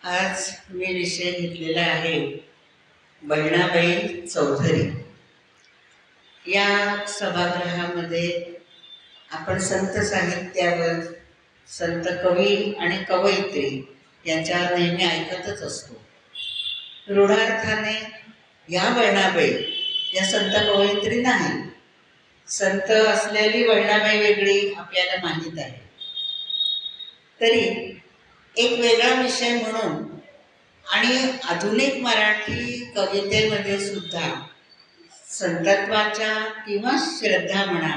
आज मी विषय घेतलेला आहे बहिणाबाई चौधरी. या सभागृहामध्ये आपण संत साहित्यावर, संत कवी आणि कवयित्री यांच्यावर नेहमी ऐकतच असतो. रूढार्थाने या बहिणाबाई या संत कवयित्री नाही, संत असलेली बहिणाबाई वेगळी आपल्याला माहीत आहे. तरी एक वेगळा विषय म्हणून आणि आधुनिक मराठी कवितेमध्ये सुद्धा संतत्वाच्या किंवा श्रद्धा म्हणा,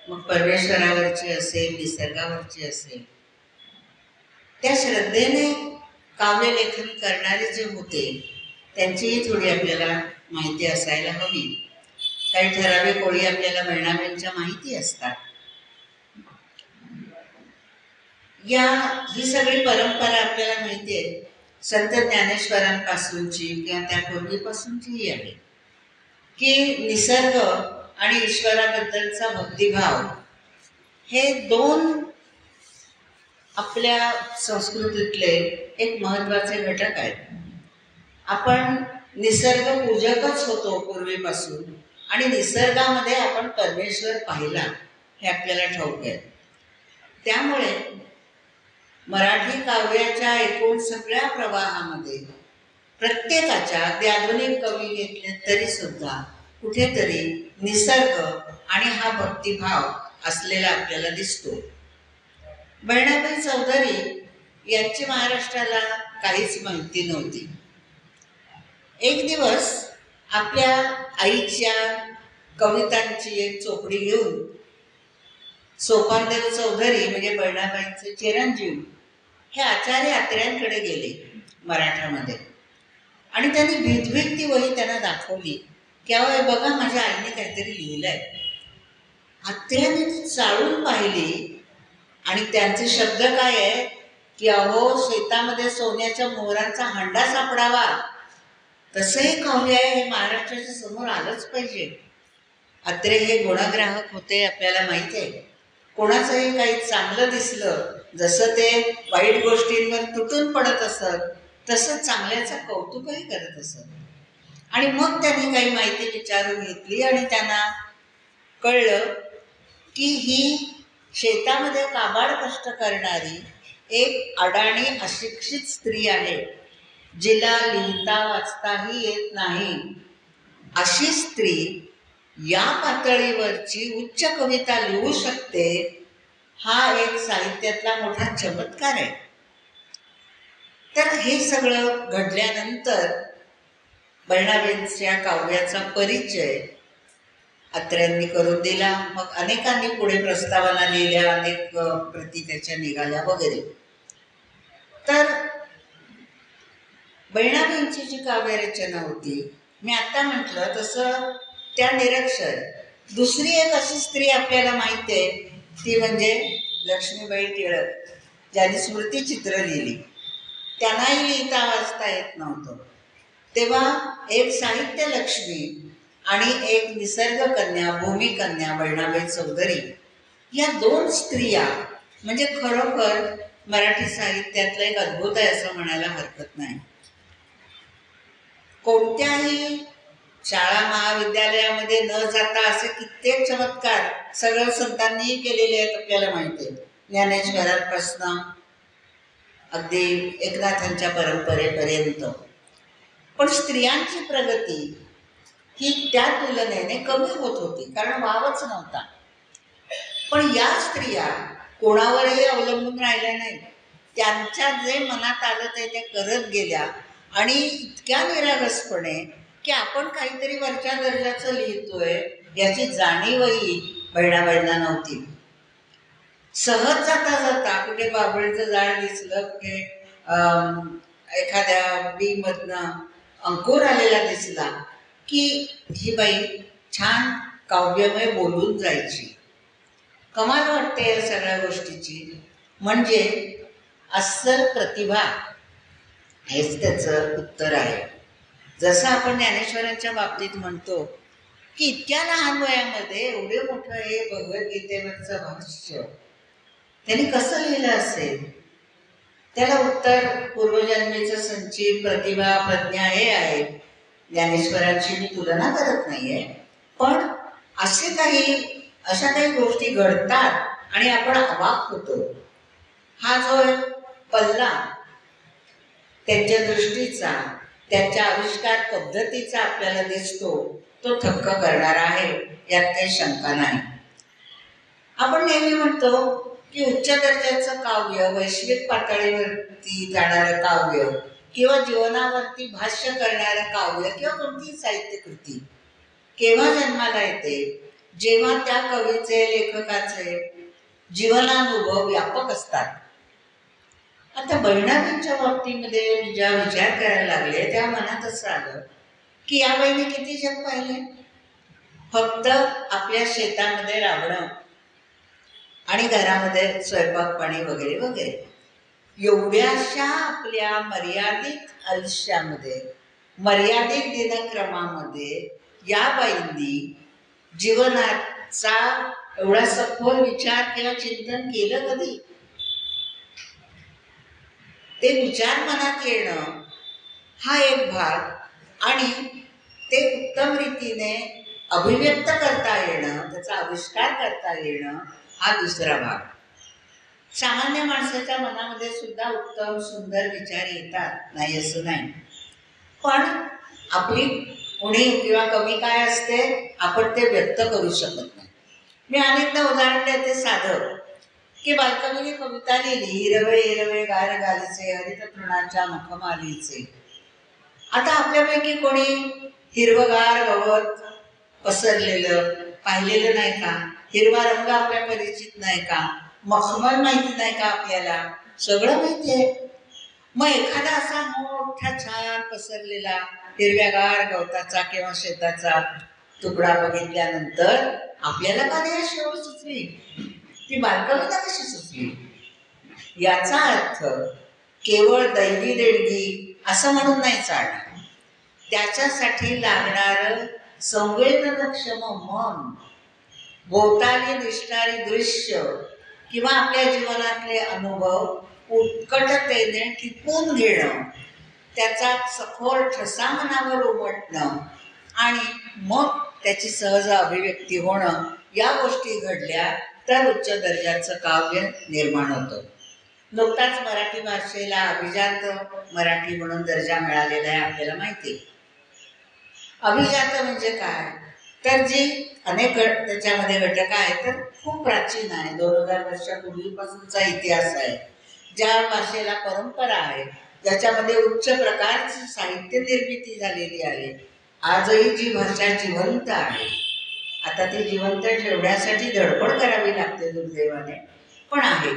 मग परमेश्वरावरची असेल, निसर्गावरची असेल, त्या श्रद्धेने काव्यलेखन करणारे जे होते त्यांचीही थोडी आपल्याला माहिती असायला हवी. काही ठराविक ओळी आपल्याला बहिणाबाईंच्या माहिती असतात. ही सगळी परंपरा आपल्याला माहिती आहे, संत ज्ञानेश्वरांपासूनची किंवा त्यापूर्वीपासूनचीही आहे, की निसर्ग आणि ईश्वराबद्दलचा भक्तिभाव हे दोन आपल्या संस्कृतीतले एक महत्त्वाचे घटक आहेत. आपण निसर्ग पूजकच होतो पूर्वीपासून आणि निसर्गामध्ये आपण परमेश्वर पाहिला हे आपल्याला ठाऊक आहे. त्यामुळे मराठी काव्याच्या एकूण सगळ्या प्रवाहामध्ये प्रत्येकाच्या, अगदी आधुनिक कवी घेतले तरी सुद्धा कुठेतरी निसर्ग आणि हा भक्तिभाव असलेला आपल्याला दिसतो. बहिणाबाई चौधरी यांची महाराष्ट्राला काहीच माहिती नव्हती. एक दिवस आपल्या आईच्या कवितांची एक चोपडी घेऊन सोपानदेव चौधरी म्हणजे बहिणाबाईंचे चिरंजीव हे आचार्य आत्र्यांकडे गेले मराठामध्ये, आणि त्यांनी भीतभीत ती वही त्यांना दाखवली की अहो बघा, माझ्या आईने काहीतरी लिहिलंय. आत्र्यांनी ती चाळून पाहिली आणि त्यांचे शब्द काय आहे की अहो, शेतामध्ये सोन्याच्या मोहरांचा हंडा सापडावा तसंही काव्य आहे, हे महाराष्ट्राच्या समोर आलंच पाहिजे. अत्रे हे गुणग्राहक होते, आपल्याला माहिती आहे. कोणाचंही काही चांगलं दिसलं, जसं ते वाईट गोष्टींवर तुटून पडत असत, तसं चांगल्याचं कौतुकही करत असत. आणि मग त्यांनी काही माहिती विचारून घेतली आणि त्यांना कळलं की ही शेतामध्ये काबाड कष्ट करणारी एक अडाणी अशिक्षित स्त्री आहे, जिला लिहिता वाचताही येत नाही. अशी स्त्री या पातळीवरची उच्च कविता लिहू शकते, हा एक साहित्यातला मोठा चमत्कार आहे. तर हे सगळं घडल्यानंतर बहिणाबाईंच्या काव्याचा परिचय अत्र्यांनी करून दिला. मग अनेकांनी पुढे प्रस्तावना लिहिल्या, अनेक प्रती त्याच्या निघाल्या वगैरे. तर बहिणाबाईंची जी काव्यरचना होती, मी आता म्हटलं तसं त्या निरक्षर. दुसरी एक अशी स्त्री आपल्याला माहिती आहे, ती म्हणजे लक्ष्मीबाई टिळक, ज्यांनी स्मृतिचित्र लिहिली. त्यांनाही लिहिता वाचता येत नव्हतं. तेव्हा एक साहित्य लक्ष्मी आणि एक निसर्गकन्या, भूमिकन्या बहिणाबाई चौधरी, या दोन स्त्रिया म्हणजे खरोखर मराठी साहित्यातलं एक अद्भुत आहे असं म्हणायला हरकत नाही. कोणत्याही शाळा महाविद्यालयामध्ये न जाता असे कित्येक चमत्कार सगळ्या संतांनीही केलेले आहेत, आपल्याला माहिती आहे. ज्ञानेश्वरांपासून अगदी एकनाथांच्या परंपरेपर्यंत. पण स्त्रियांची प्रगती ही त्या तुलनेने कमी होत होती, कारण वावच नव्हता. पण या स्त्रिया कोणावरही अवलंबून राहिल्या नाही. त्यांच्या जे मनात आलं ते करत गेल्या, आणि इतक्या निरागसपणे की आपण काहीतरी वरच्या दर्जाचं लिहितोय याची जाणीवही बहिणाबाईंना नव्हती. सहज जाता जाता कुठे बाभळीचं झाड दिसलं, कुठे एखाद्या बीमधनं अंकुर आलेला दिसला की ही बाई छान काव्यमय बोलून जायची. कमाल वाटते या सगळ्या गोष्टीची. म्हणजे अस्सल प्रतिभा हेच त्याचं उत्तर आहे. जसं आपण ज्ञानेश्वरांच्या बाबतीत म्हणतो की इतक्या लहान वयामध्ये एवढे मोठं हे भगवद्गीतेवरचं भाष्य त्यांनी कसं लिहिलं असेल, त्याला उत्तर पूर्वजन्मेचं संचित प्रतिभा प्रज्ञा हे आहे. ज्ञानेश्वरांची मी तुलना करत नाहीये, पण अशा काही गोष्टी घडतात आणि आपण अवाक होतो. हा जो एक पल्ला त्यांच्या दृष्टीचा, त्यांच्या आविष्कार पद्धतीचा आपल्याला दिसतो, तो थक्क करणारा आहे, यात काही शंका नाही. आपण नेहमी म्हणतो की उच्च दर्जाचं काव्य, वैश्विक पातळीवरती जाणारं काव्य किंवा जीवनावरती भाष्य करणारं काव्य किंवा कोणतीही साहित्यकृती केव्हा जन्माला येते, जेव्हा त्या कवीचे, लेखकाचे जीवनानुभव व्यापक असतात. आता बहिणाबाईंच्या बाबतीमध्ये मी जेव्हा विचार करायला लागले तेव्हा मनात असं आलं की या बाईने किती जग पाहिले. फक्त आपल्या शेतामध्ये राबणं आणि घरामध्ये स्वयंपाक पाणी वगैरे वगैरे, एवढ्याशा आपल्या मर्यादित आयुष्यामध्ये, मर्यादित दिनक्रमामध्ये या बाईंनी जीवनाचा एवढा सखोल विचार किंवा चिंतन केलं कधी? ते विचार मनात येणं हा एक भाग, आणि ते उत्तम रीतीने अभिव्यक्त करता येणं, त्याचा आविष्कार करता येणं हा दुसरा भाग. सामान्य माणसाच्या मनामध्ये सुद्धा उत्तम सुंदर विचार येतात, नाही असं नाही, पण आपली उणीव किंवा कमी काय असते, आपण ते व्यक्त करू शकत नाही. मी अनेकदा उदाहरण देते साधं, की बालकवीने कविता लिहिली, हिरवे हिरवे गार गालीचे हरित तृणाच्या मखमालीचे. आता आपल्यापैकी कोणी हिरवगार गवत पसरलेलं पाहिलेलं नाही का? हिरवा रंग आपल्या परिचित नाही का? मखमल माहिती नाही का आपल्याला? सगळं माहिती आहे. मग एखादा असा मोठा छान पसरलेला हिरव्यागार गवताचा किंवा शेताचा तुकडा बघितल्यानंतर आपल्याला का नाही शेवट सुचली? ती बालकविता कशी सुचली? याचा अर्थ केवळ दैवी देणगी असं म्हणून नाही चालणार. त्याच्यासाठी लागणारं संवेदनक्षम मन, भोवताली दिसणारी दृश्य किंवा आपल्या जीवनातले अनुभव उत्कटतेने टिपून घेणं, त्याचा सखोल ठसा मनावर उमटणं आणि मग त्याची सहज अभिव्यक्ती होणं, या गोष्टी घडल्या तर उच्च दर्जाचं काव्य निर्माण होतं. नुकताच मराठी भाषेला अभिजात मराठी म्हणून दर्जा मिळालेला आहे, आपल्याला माहिती आहे. अभिजात म्हणजे काय? तर जी अनेक त्याच्यामध्ये घटक आहेत, तर खूप प्राचीन आहे, 2000 वर्षापूर्वीपासूनचा इतिहास आहे. ज्या भाषेला परंपरा आहे, ज्याच्यामध्ये उच्च प्रकारची साहित्य निर्मिती झालेली आहे. आजही जी भाषा जिवंत आहे, आता ती जिवंत ठेवण्यासाठी धडपड करावी लागते दुर्दैवाने, पण आहे.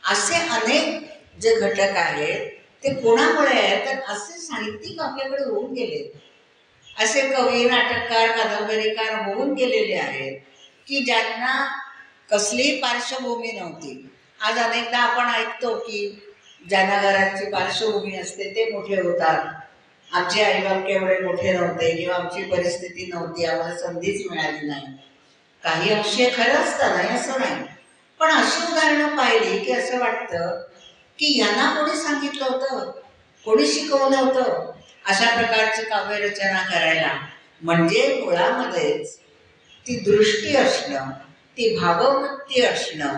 असे अनेक जे घटक आहेत ते कोणामुळे आहेत? तर असे साहित्यिक आपल्याकडे होऊन गेले, असे कवी, नाटककार, कादंबरीकार होऊन गेलेले आहेत की ज्यांना कसलीही पार्श्वभूमी नव्हती. आज अनेकदा आपण ऐकतो की ज्यांना घराची पार्श्वभूमी असते ते मोठे होतात. आमचे आईबाप केवढे मोठे नव्हते किंवा आमची परिस्थिती नव्हती, आम्हाला संधीच मिळाली नाही. काही अंशी खरं असतं, नाही असं नाही, पण अशी उदाहरणं पाहिली की असं वाटतं की यांना कोणी सांगितलं होतं, कोणी शिकवलं होतं अशा प्रकारची काव्यरचना करायला? म्हणजे मुळामध्येच ती दृष्टी असणं, ती भाववृत्ती असणं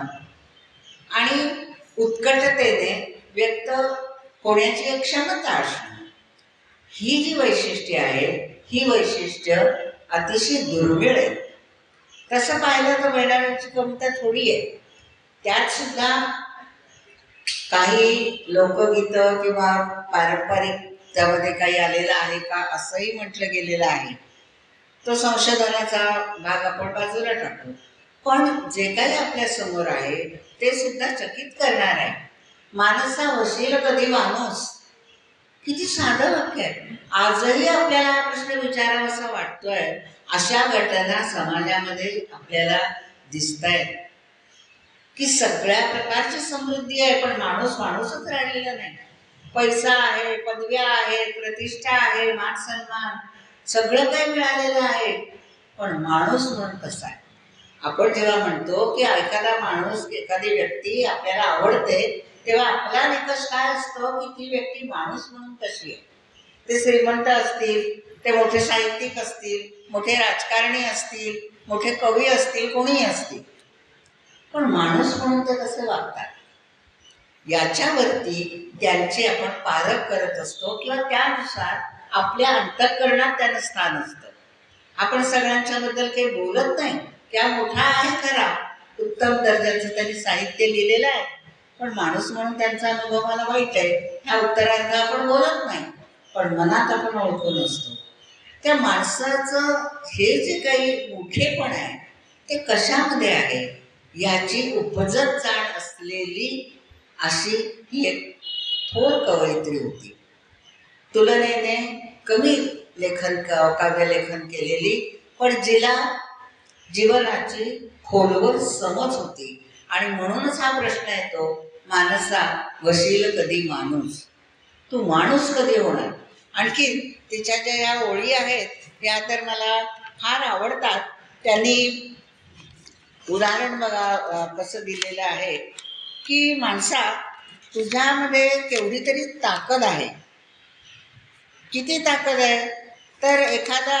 आणि उत्कटतेने व्यक्त होण्याची एक क्षमता असणं, ही जी वैशिष्ट्ये आहेत, ही वैशिष्ट्य अतिशय दुर्मिळ आहे. तसं पाहिलं तर बहिणाबाईंची कविता थोडी आहे, त्यात सुद्धा काही लोकगीतं किंवा पारंपरिक त्यामध्ये काही आलेलं आहे का असंही म्हटलं गेलेलं आहे. तो संशोधनाचा भाग आपण बाजूला टाकू, पण जे काही आपल्या समोर आहे ते सुद्धा चकित करणार आहे. माणसा वशील कधी माणूस, किती साधं वाक्य आहे. आजही आपल्याला हा प्रश्न विचारावासा वाटतोय. अशा घटना समाजामध्ये आपल्याला दिसत आहेत की सगळ्या प्रकारची समृद्धी आहे, पण माणूस माणूसच राहिलेला नाही. पैसा आहे, पदव्या आहेत, प्रतिष्ठा आहे, मान सन्मान सगळं काही मिळालेलं आहे, पण माणूस म्हणून कसा आहे? आपण जेव्हा म्हणतो की एखादा माणूस, एखादी व्यक्ती आपल्याला आवडते, तेव्हा आपला निकष काय असतो की ती व्यक्ती माणूस म्हणून कशी आहे. ते श्रीमंत असतील, ते मोठे साहित्यिक असतील, मोठे राजकारणी असतील, मोठे कवी असतील, कोणीही असतील, पण माणूस म्हणून ते कसे वागतात याच्यावरती त्यांचे आपण पारख करत असतो किंवा त्यानुसार आपल्या अंतःकरणात त्यांना स्थान असतं. आपण सगळ्यांच्या बद्दल काही बोलत नाही. त्या मोठा आहे खरा, उत्तम दर्जाचं त्यांनी साहित्य लिहिलेलं आहे, पण माणूस म्हणून त्यांचा अनुभव मला वाईट आहे ह्या उत्तरार्ध आपण बोलत नाही, पण मनात आपण ओळखून असतो. त्या माणसाचं हे जे काही मोठेपण आहे ते कशामध्ये आहे याची उपजत जाण असलेली अशी ही एक थोर कवयित्री होती. तुलनेने कमी काव्यलेखन केलेली, पण जिला जीवनाची खोलवर समज होती. आणि म्हणूनच हा प्रश्न येतो, मानसा वशील कधी माणूस, तू माणूस कधी होणार. आणखी तिच्या ज्या या ओळी आहेत या तर मला फार आवडतात. त्यांनी उदाहरण बघा कसं दिलेलं आहे की माणसा तुझ्यामध्ये केवढी तरी ताकद आहे. किती ताकद आहे तर एखादा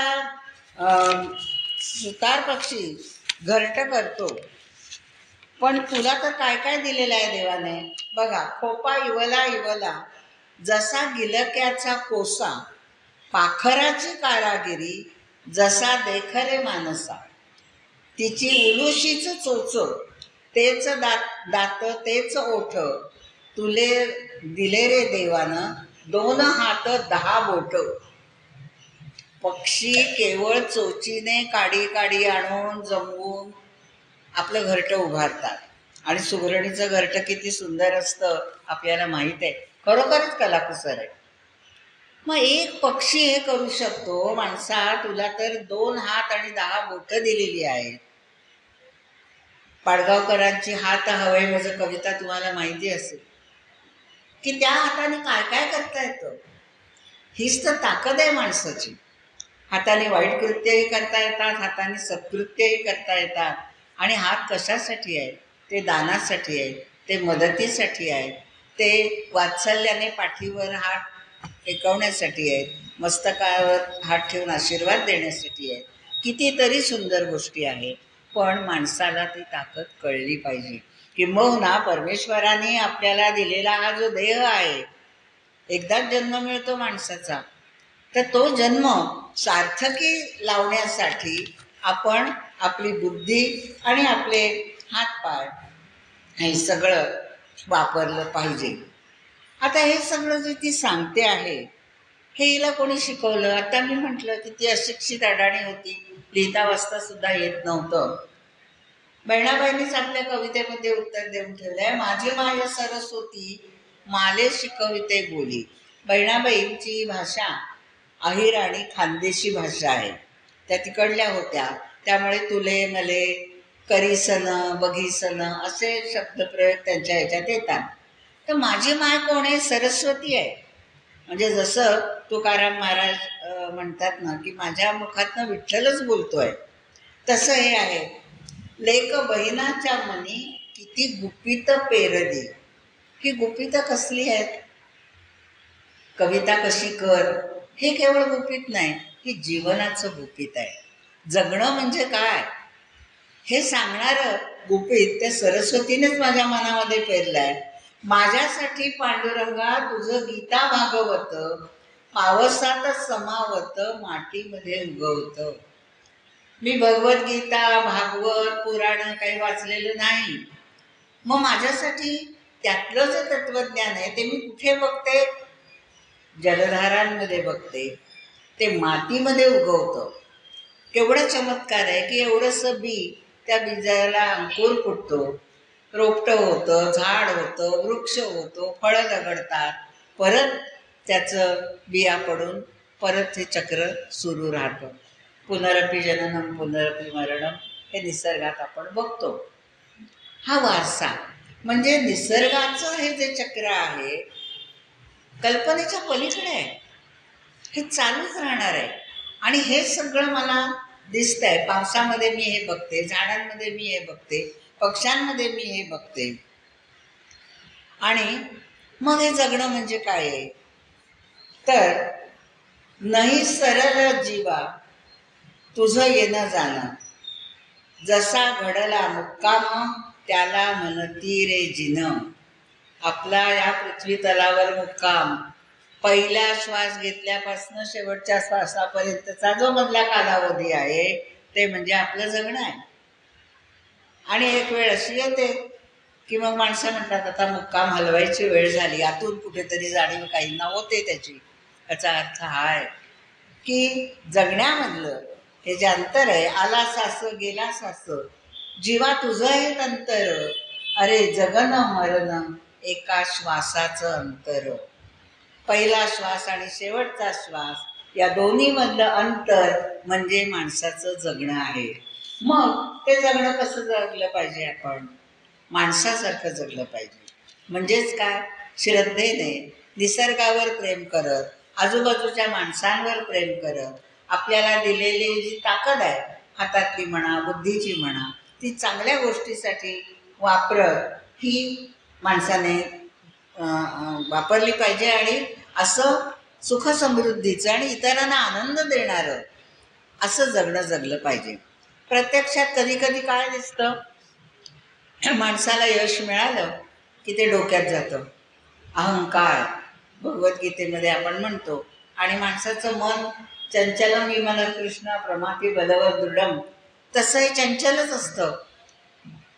सुतार पक्षी घरटं करतो, पण तुला तर काय काय दिलेलं आहे देवाने बघा. खोपा इवला इवला जसा गिलक्याचा कोसा, पाखराची कारागिरी जसा देखरे मानसा, तिची उलुशीच चोच, तेच दात तेच ओठ, तुले दिले रे देवानं 2 हात 10 बोट. पक्षी केवळ चोचीने काडी काडी आणून जमवून आपलं घरटं उभारतात. आणि सुगरणीचं घरटं किती सुंदर असतं आपल्याला माहीत आहे, खरोखरच कलाकुसर आहे. मग एक पक्षी हे करू शकतो. माणसा तुला तर 2 हात आणि 10 बोट दिलेली आहेत. पाडगावकरांची हात हवे माझं कविता तुम्हाला माहिती असेल की त्या हाताने काय काय करता येतं. हीच तर ताकद आहे माणसाची. हाताने वाईट कृत्यही करता येतात, हाताने सत्कृत्यही करता येतात. आणि हात कशासाठी आहे, ते दानासाठी आहे, ते मदतीसाठी आहे, ते वात्सल्याने पाठीवर हात टेकवण्यासाठी आहेत, मस्तकावर हात ठेवून आशीर्वाद देण्यासाठी आहेत. कितीतरी सुंदर गोष्टी आहेत. पण माणसाला ती ताकद कळली पाहिजे. किंबहुना परमेश्वराने आपल्याला दिलेला हा जो देह आहे, एकदाच जन्म मिळतो माणसाचा, तर तो जन्म सार्थकी लावण्यासाठी आपण आपली बुद्धी आणि आपले हातपाय हे सगळं वापरलं पाहिजे. आता हे सगळं जे ती सांगते आहे हे हिला कोणी शिकवलं. आता मी म्हटलं की ती अशिक्षित अडाणी होती, लिहिता वाचता सुद्धा येत नव्हतं. बहिणाबाईंनीच आपल्या कवितेमध्ये उत्तर देऊन ठेवलं आहे, माझी माय सरस्वती माले शिकविते बोली. बहिणाबाईंची भाषा अहिर आणि खानदेशी भाषा आहे. त्या तिकडल्या होत्या, त्यामुळे तुले मले करीसन बघीसन असे शब्दप्रयोग त्यांच्या ह्याच्यात येतात. तर माझी माय कोण आहे, सरस्वती आहे. म्हणजे जसं तुकाराम महाराज म्हणतात ना की माझ्या मुखातनं विठ्ठलच बोलतोय, तसं हे आहे. लेक बहिणाच्या मनी किती गुपित पेरली. ही गुपित कसली आहेत, कविता कशी कर हे केवळ गुपित नाही, ही जीवनाचं गुपित आहे. जगणं म्हणजे काय हे सांगणारं गुपित त्या सरस्वतीनेच माझ्या मनामध्ये पेरलं आहे. माझ्यासाठी पांडुरंगा तुझं गीता भागवत, पावसात समावत मातीमध्ये उगवत. मी भगवद्गीता भागवत पुराण काही वाचलेलं नाही. मग माझ्यासाठी त्यातलं जे तत्वज्ञान आहे ते मी कुठे बघते, जलधारांमध्ये बघते. ते मातीमध्ये उगवतं. केवढा चमत्कार आहे की एवढंसं बी, त्या बीजाला अंकुर फुटतो, रोपटं होतं, झाड होतं, वृक्ष होतो, फळं दगडतात, परत त्याचं बिया पडून परत हे चक्र सुरू राहतं. पुनरपी जननम पुनरपी मरणम हे निसर्गात आपण बघतो. हा वारसा म्हणजे निसर्गाचं हे जे चक्र आहे कल्पनेच्या पलीकडे आहे, हे चालूच राहणार आहे. आणि हे सगळं मला दिसतंय. पावसामध्ये मी हे बघते, झाडांमध्ये मी हे बघते, पक्ष्यांमध्ये मी हे बघते. आणि मग हे जगणं म्हणजे काय आहे तर नाही सरळ जीवा तुझं येणं जाणं, जसा घडला मुक्काम त्याला म्हणती रे जिन. आपला या पृथ्वी तलावर मुक्काम पहिला श्वास घेतल्यापासून शेवटच्या श्वासापर्यंतचा जो मधला कालावधी आहे ते म्हणजे आपलं जगणं आहे. आणि एक वेळ अशी येते की मग माणसं म्हणतात आता मुक्काम हलवायची वेळ झाली, आतून कुठेतरी जाणीव काहींना होते त्याची. याचा अर्थ हा आहे की जगण्यामधलं हे जे अंतर आहे, आला सास गेला सास, जीवा तुझं हे अंतर, अरे जगन मरण एका श्वासाचं अंतर. पहिला श्वास आणि शेवटचा श्वास या दोन्ही मधलं अंतर म्हणजे माणसाचं जगणं आहे. मग ते जगणं कसं जगलं पाहिजे? आपण माणसासारखं जगलं पाहिजे. म्हणजेच काय? श्रद्धेने, निसर्गावर प्रेम करत, आजूबाजूच्या माणसांवर प्रेम करत, आपल्याला दिलेली जी ताकद आहे हातातली म्हणा बुद्धीची म्हणा ती चांगल्या गोष्टीसाठी वापरत ही माणसाने वापरली पाहिजे. आणि असं सुखसमृद्धीचं आणि इतरांना आनंद देणारं असं जगणं जगलं पाहिजे. प्रत्यक्षात कधी कधी काय दिसतं, माणसाला यश मिळालं की ते डोक्यात जातं. अहंकार भगवद्गीतेमध्ये आपण म्हणतो. आणि माणसाचं मन चंचलम विमल कृष्ण प्रमाती बलवर दृढम, तसंही चंचलच असतं.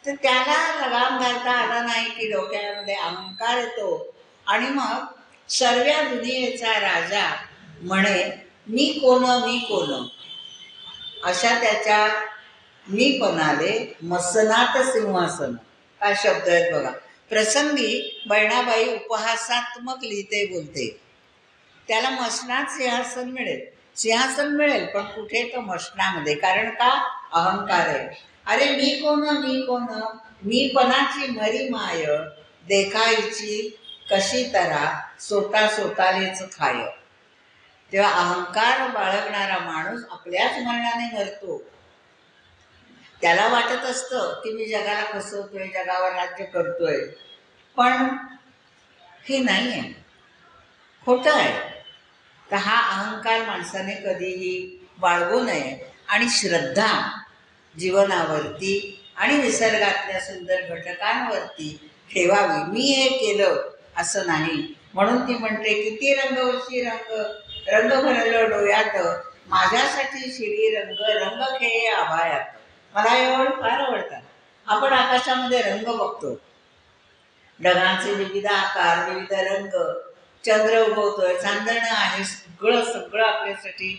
तर त्याला लगाम घालता आला नाही की डोक्यामध्ये अहंकार येतो आणि मग सर्व दुनियेचा राजा म्हणे मी कोण मी कोण, अशा त्याच्या मीपणाले मसनात सिंहासन. काय शब्द आहेत बघा. प्रसंगी बहिणाबाई उपहासात्मक लिहिते बोलते. त्याला मसनात सिंहासन मिळेल, सिंहासन मिळेल पण कुठे? तर मसनामध्ये. कारण का? अहंकार आहे. अरे मी कोण मी कोण, मीपणाची मरी माय, देखायची कशी तरा सोता सोतालेच खाय. तेव्हा अहंकार बाळगणारा माणूस आपल्याच मरणाने मरतो. त्याला वाटत असतं की मी जगाला फसवतोय, जगावर राज्य करतोय, पण हे नाही आहे, खोटं आहे. तर हा अहंकार माणसाने कधीही बाळगू नये आणि श्रद्धा जीवनावरती आणि निसर्गातल्या सुंदर घटकांवरती ठेवावी. मी हे केलं असं नाही. म्हणून ती म्हणते किती रंगवशी रंग, रंग भरलं डोळ्यात, माझ्यासाठी शिरी रंग, रंग खेळे आभाळात. मला एवढं फार आवडतात. आपण आकाशामध्ये रंग बघतो, ढगांचे विविध आकार, विविध रंग, चंद्र उगवतोय, चांदणं आहे, सगळं सगळं आपल्यासाठी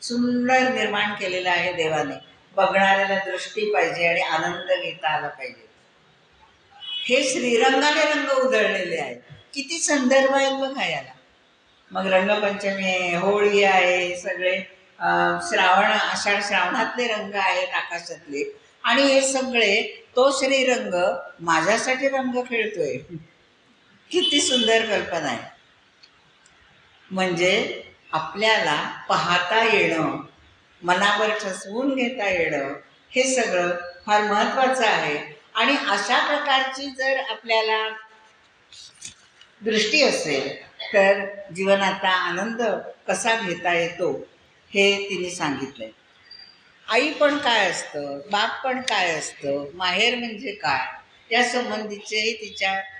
सुंदर निर्माण केलेलं आहे देवाने. बघणाऱ्याला दृष्टी पाहिजे आणि आनंद घेता आला पाहिजे. हे श्रीरंगाने रंग उधळलेले आहेत. किती संदर्भ आहेत बघा याला. मग रंगपंचमी आहे, होळी आहे, सगळे श्रावण आषाढ श्रावणातले रंग आहेत आकाशातले. आणि हे सगळे तो श्रीरंग माझ्यासाठी रंग खेळतोय. किती सुंदर कल्पना आहे. म्हणजे आपल्याला पाहता येणं, मनावर ठसवून घेता येणं, हे सगळं फार महत्त्वाचं आहे. आणि अशा प्रकारची जर आपल्याला दृष्टी असेल तर जीवनाचा आनंद कसा घेता येतो हे तिने सांगितलंय. आई पण काय असतं, बाप पण काय असतं, माहेर म्हणजे काय, या संबंधीचेही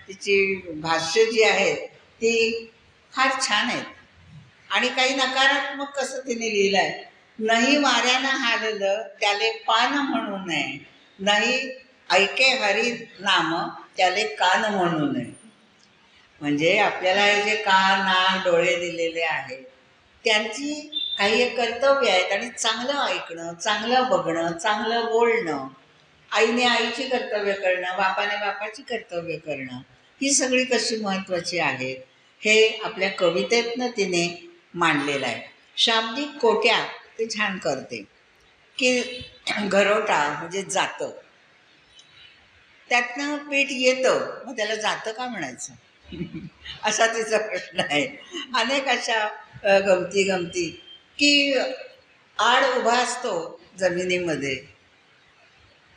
तिची भाष्य जी आहेत ती फार छान आहेत. आणि काही नकारात्मक कसं तिने लिहिलं आहे. नाही वाऱ्यानं हाललं त्याले पान म्हणू नये, नाही ऐके हरी नाम त्याले कान म्हणू नये. म्हणजे आपल्याला हे जे कान नाक डोळे दिलेले आहेत त्यांची काही एक कर्तव्य आहेत. आणि चांगलं ऐकणं, चांगलं बघणं, चांगलं बोलणं, आईने आईची कर्तव्य करणं, बापाने बापाची कर्तव्य करणं, ही सगळी कशी महत्त्वाची आहेत हे आपल्या कवितेतनं तिने मांडलेलं आहे. शाब्दिक कोट्या ते छान करते की घरोटा म्हणजे जातं, त्यातनं पीठ येतं, मग त्याला जातं का म्हणायचं असा तिचा प्रश्न आहे. अनेक अशा गमती की आड उभा असतो जमिनीमध्ये,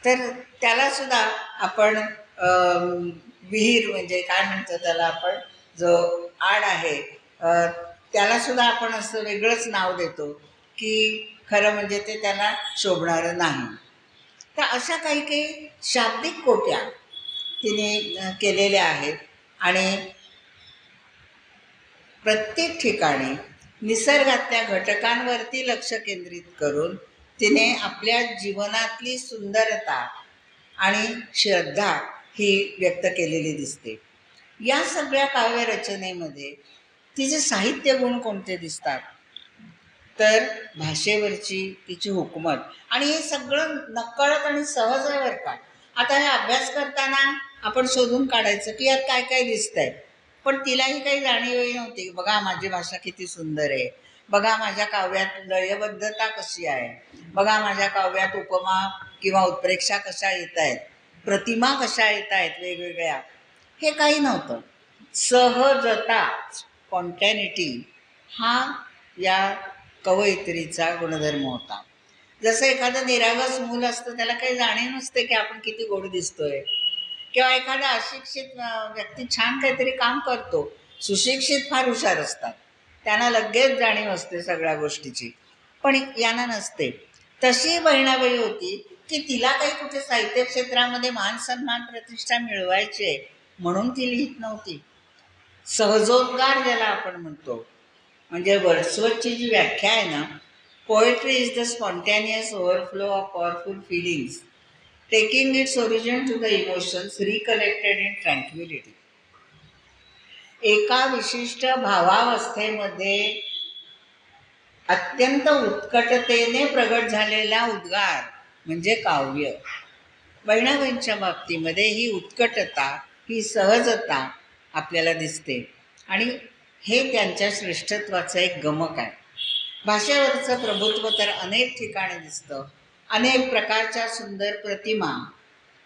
तर त्याला सुद्धा आपण विहीर म्हणजे काय म्हणतो त्याला आपण, जो आड आहे, त्याला सुद्धा आपण असं वेगळंच नाव देतो की खरं म्हणजे ते त्याला शोभणारं नाही. तर अशा काही काही शाब्दिक कोट्या तिने केलेल्या आहेत. आणि प्रत्येक ठिकाणी निसर्गातल्या घटकांवरती लक्ष केंद्रित करून तिने आपल्या जीवनातली सुंदरता आणि श्रद्धा ही व्यक्त केलेली दिसते. या सगळ्या काव्यरचनेमध्ये तिचे साहित्य गुण कोणते दिसतात, तर भाषेवरची तिची हुकूमत. आणि हे सगळं नकळत आणि सहज आहे बरं का. आता हे अभ्यास करताना आपण शोधून काढायचं की यात काय काय दिसतंय, पण तिलाही काही जाणीवही नव्हती. बघा माझी भाषा किती सुंदर आहे, बघा माझ्या काव्यात लयबद्धता कशी आहे, बघा माझ्या काव्यात उपमा किंवा उत्प्रेक्षा कशा येत आहेत, प्रतिमा कशा येत आहेत वेगवेगळ्या. हे काही नव्हतं. सहजता, स्पॉन्टॅनिटी हा या कवयित्रीचा गुणधर्म होता. जसं एखादं निरागस मूल असतं, त्याला काही जाणीव नसते की आपण किती गोड दिसतोय, किंवा एखादा अशिक्षित व्यक्ती छान काहीतरी काम करतो, सुशिक्षित फार हुशार असतात, त्यांना लगेच जाणीव असते सगळ्या गोष्टीची, पण यांना नसते. तशी बहिणाबाई होती की तिला काही कुठे साहित्य क्षेत्रामध्ये मान सन्मान प्रतिष्ठा मिळवायची आहे म्हणून ती लिहित नव्हती. सहजोद्गार ज्याला आपण म्हणतो, म्हणजे वर्ड्सवर्थची जी व्याख्या आहे ना, poetry is the spontaneous overflow of powerful feelings taking its origin to the emotions recollected in tranquillity. एका विशिष्ट भावावस्थेमध्ये अत्यंत उत्कटतेने प्रगट झालेला उद्गार म्हणजे काव्य. बहिणाबाईंच्या बाबतीमध्ये ही उत्कटता, ही सहजता आपल्याला दिसते, आणि हे त्यांच्या श्रेष्ठत्वाचं एक गमक आहे. भाषेवरचं प्रभुत्व तर अनेक ठिकाणी दिसतं. अनेक प्रकारच्या सुंदर प्रतिमा,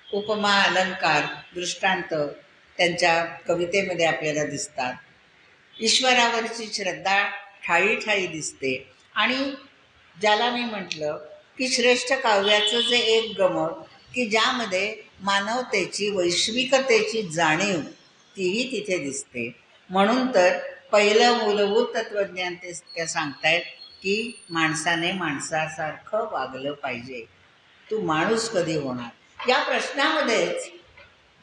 उपमा, अलंकार, दृष्टांत त्यांच्या कवितेमध्ये आपल्याला दिसतात. ईश्वरावरची श्रद्धा ठायी ठायी दिसते. आणि ज्याला मी म्हटलं की श्रेष्ठ काव्याचं जे एक गमक की ज्यामध्ये मानवतेची, वैश्विकतेची जाणीव तीही तिथे दिसते. म्हणून तर पहिलं मूलभूत तत्त्वज्ञान त्या सांगतायत की माणसाने माणसासारखं वागलं पाहिजे. तू माणूस कधी होणार, या प्रश्नामध्येच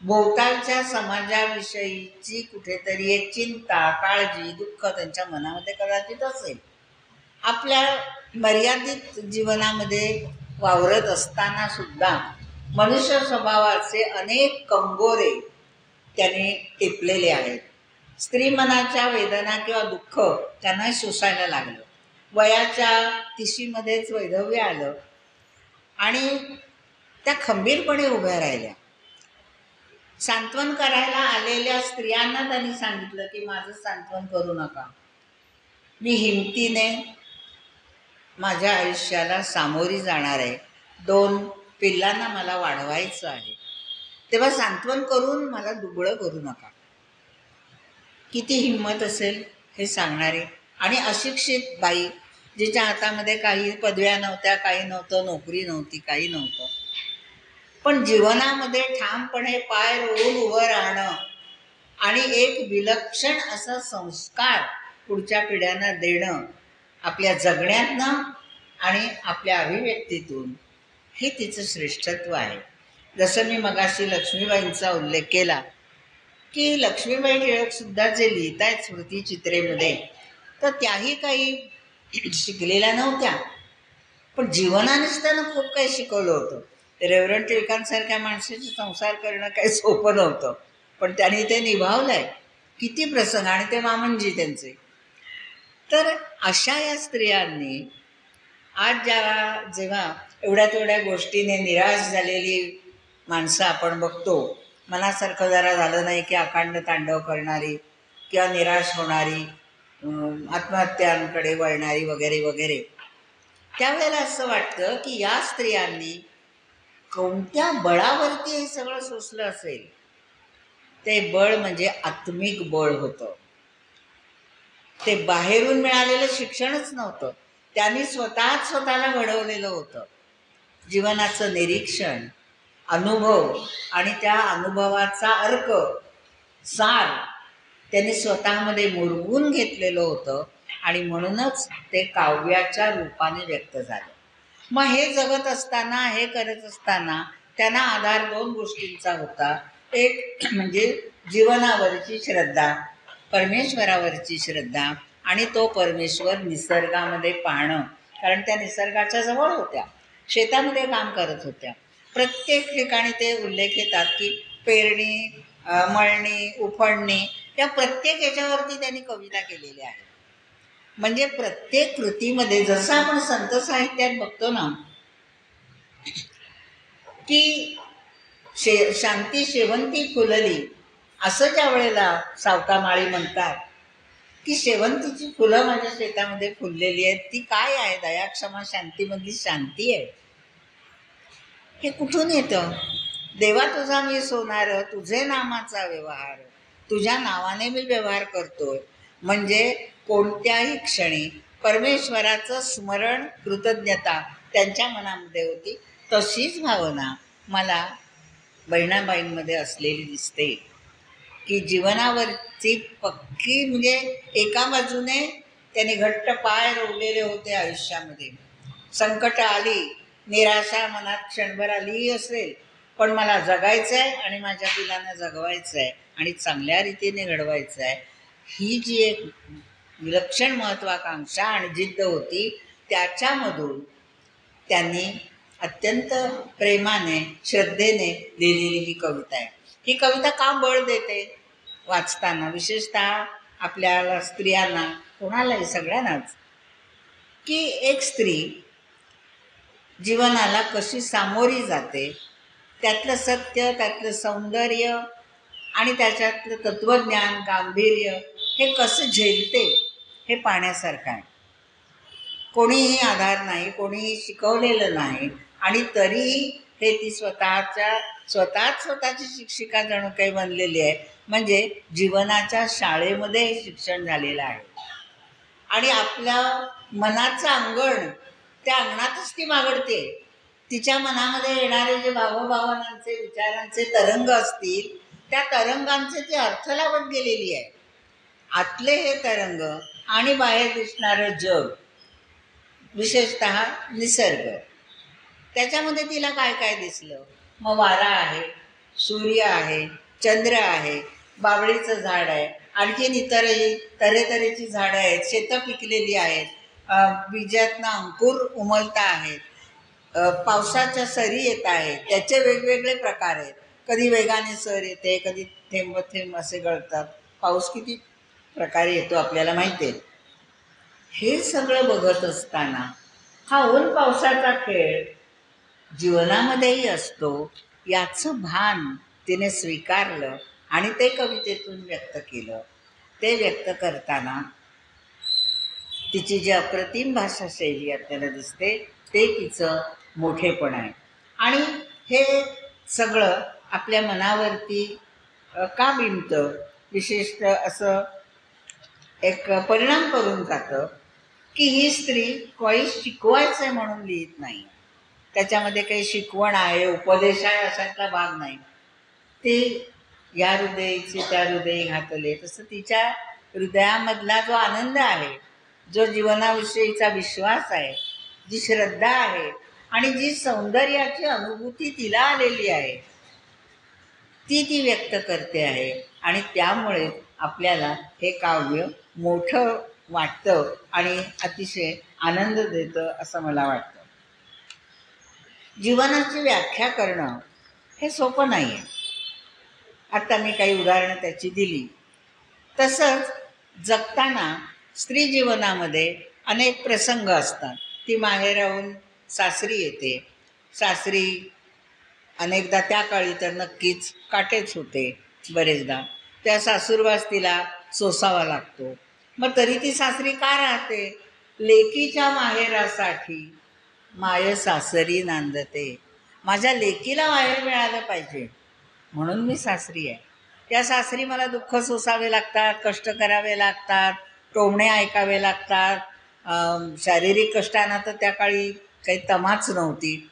भोवतालच्या समाजाविषयीची कुठेतरी एक चिंता, काळजी, दुःख त्यांच्या मनामध्ये कदाचित असेल. आपल्या मर्यादित जीवनामध्ये वावरत असताना सुद्धा मनुष्य स्वभावाचे अनेक कंगोरे त्याने टिपलेले आहेत. स्त्री मनाच्या वेदना किंवा दुःख त्यांना सोसायला लागलं. वयाच्या तिशीमध्येच वैधव्य आलं आणि त्या खंबीरपणे उभ्या राहिल्या. सांत्वन करायला आलेल्या स्त्रियांना त्यांनी सांगितलं की माझं सांत्वन करू नका, मी हिमतीने माझ्या आयुष्याला सामोरी जाणार आहे, 2 पिल्लांना मला वाढवायचं आहे, तेव्हा सांत्वन करून मला दुबळं करू नका. किती हिंमत असेल हे सांगणारे. आणि अशिक्षित बाई, जिच्या हातामध्ये काही पदव्या नव्हत्या, काही नव्हतं, नोकरी नव्हती, काही नव्हतं, पण जीवनामध्ये ठामपणे पाय रोवून उभं राहणं आणि एक विलक्षण असा संस्कार पुढच्या पिढ्यांना देणं आपल्या जगण्यातनं आणि आपल्या अभिव्यक्तीतून, हे तिचं श्रेष्ठत्व आहे. जसं मी मगाशी लक्ष्मीबाईंचा उल्लेख केला की लक्ष्मीबाई टिळकसुद्धा जे लिहित आहेत स्मृतिचित्रेमध्ये, तर त्याही काही शिकलेल्या नव्हत्या, पण जीवनानेच त्यांना खूप काही शिकवलं होतं. रेव्हरंड टिळकांसारख्या माणसाचे संसार करणं काही सोपं नव्हतं, पण त्यांनी ते निभावलं आहे. किती प्रसंग, आणि ते मामनजी त्यांचे. तर अशा या स्त्रियांनी आज जेव्हा एवढ्या तेवढ्या गोष्टीने निराश झालेली माणसं आपण बघतो, मनासारखं जरा झालं नाही की अकांड तांडव करणारी किंवा निराश होणारी, आत्महत्यांकडे वळणारी वगैरे वगैरे, त्यावेळेला असं वाटतं की या स्त्रियांनी कोणत्या बळावरती हे सगळं सोसलं असेल. ते बळ म्हणजे आत्मिक बळ होतं. ते बाहेरून मिळालेलं शिक्षणच नव्हतं, त्यांनी स्वतःच स्वतःला घडवलेलं होतं. जीवनाचं निरीक्षण, अनुभव आणि त्या अनुभवाचा अर्क सार त्यांनी स्वतःमध्ये मुरवून घेतलेलं होतं आणि म्हणूनच ते काव्याच्या रूपाने व्यक्त झालं. मग हे जगत असताना, हे करत असताना त्यांना आधार दोन गोष्टींचा होता. एक म्हणजे जीवनावरची श्रद्धा, परमेश्वरावरची श्रद्धा, आणि तो परमेश्वर निसर्गामध्ये पाहणं. कारण त्या निसर्गाच्या जवळ होत्या, शेतामध्ये काम करत होत्या. प्रत्येक ठिकाणी ते उल्लेख येतात की पेरणी, मळणी, उफणणी, या प्रत्येक याच्यावरती त्यांनी कविता केलेल्या आहेत. म्हणजे प्रत्येक कृतीमध्ये जसं आपण संत साहित्यात बघतो ना की शांती शेवंती फुलली, असं ज्या वेळेला सावतामाळी म्हणतात की शेवंतीची फुलं माझ्या शेतामध्ये फुललेली आहेत, ती काय आहे? दया क्षमा शांतीमधली शांती आहे. हे कुठून येतं? देवा तुझा मी सोनार, तुझे नामाचा व्यवहार, तुझ्या नावाने मी व्यवहार करतोय. म्हणजे कोणत्याही क्षणी परमेश्वराचं स्मरण, कृतज्ञता त्यांच्या मनामध्ये होती. तशीच भावना मला बहिणाबाईंमध्ये असलेली दिसते की जीवनावरची पक्की, म्हणजे एका बाजूने त्यांनी घट्ट पाय रोवलेले होते आयुष्यामध्ये. संकट आली, निराशा मनात क्षणभर आलीही असेल, पण मला जगायचं आहे आणि माझ्या पिलांना जगवायचं आहे आणि चांगल्या रीतीने घडवायचं आहे, ही जी एक विलक्षण महत्त्वाकांक्षा आणि जिद्द होती, त्याच्यामधून त्यांनी अत्यंत प्रेमाने, श्रद्धेने लिहिलेली ही कविता आहे. ही कविता का बळ देते वाचताना, विशेषतः आपल्याला स्त्रियांना, कोणालाही, सगळ्यांनाच, की एक स्त्री जीवनाला कशी सामोरी जाते, त्यातलं सत्य, त्यातलं सौंदर्य आणि त्याच्यातलं तत्त्वज्ञान, गांभीर्य हे कसं झेलते, हे पाहण्यासारखं आहे. कोणीही आधार नाही, कोणीही शिकवलेलं नाही, आणि तरीही हे ती स्वतःची शिक्षिका जणू काही बनलेली आहे. म्हणजे जीवनाच्या शाळेमध्ये हे शिक्षण झालेलं आहे. आणि आपल्या मनाचं अंगण, त्या अंगणातच ती मागडते. तिच्या मनामध्ये येणारे जे भावभावनांचे, विचारांचे तरंग असतील, त्या तरंगांचे ती अर्थ लावत गेलेली आहे. आतले हे तरंग आणि बाहेर दिसणारं जग, विशेषतः निसर्ग, त्याच्यामध्ये तिला काय काय दिसलं? मग वारा आहे, सूर्य आहे, चंद्र आहे, बाभळीचं झाड आहे, आणखीन इतरही तऱ्हेतऱ्हेची झाडं आहेत, शेतं पिकलेली आहेत, बीजातनं अंकुर उमलता आहेत, पावसाच्या सरी येत आहेत, त्याचे वेगवेगळे प्रकार आहेत. कधी वेगाने सर येते, कधी थेंब थेंब असे गळतात. पाऊस किती प्रकारे येतो आपल्याला माहिती आहे. हे सगळं बघत असताना हा ऊन पावसाचा खेळ जीवनामध्येही असतो, याचं भान तिने स्वीकारलं आणि ते कवितेतून व्यक्त केलं. ते व्यक्त करताना तिची जी अप्रतिम भाषाशैली आपल्याला दिसते, ते तिचं मोठेपण आहे. आणि हे सगळं आपल्या मनावरती का बिंबतं, विशेषतः असं एक परिणाम करून जातं की ही स्त्री काही शिकवायचं आहे म्हणून लिहित नाही, त्याच्यामध्ये काही शिकवण आहे, उपदेश आहे अशातला भाग नाही. ते या हृदयीचे त्या हृदयी घातले, तसं तिच्या हृदयामधला जो आनंद आहे, जो जीवनाविषयीचा विश्वास आहे, जी श्रद्धा आहे आणि जी सौंदर्याची अनुभूती तिला आलेली आहे, ती व्यक्त करते आहे. आणि त्यामुळे आपल्याला हे काव्य मोठं वाटतं आणि अतिशय आनंद देतं असं मला वाटतं. जीवनाची व्याख्या करणं हे सोपं नाही आहे. आता मी काही उदाहरणं त्याची दिली. तसंच जगताना स्त्री जीवनामध्ये अनेक प्रसंग असतात. ती माहेराहून सासरी येते. सासरी अनेकदा त्या काळी तर नक्कीच काटेच होते. बरेचदा त्या सासूरवास तिला सोसावा लागतो. मग तरी ती सासरी का राहते? लेकीच्या माहेरासाठी माय सासरी नांदते. माझ्या लेकीला माहेर मिळालं पाहिजे म्हणून मी सासरी आहे. त्या सासरी मला दुःख सोसावे लागतात, कष्ट करावे लागतात, टोमणे ऐकावे लागतात. शारीरिक कष्टांना तर त्या काळी काही तमाच नव्हती.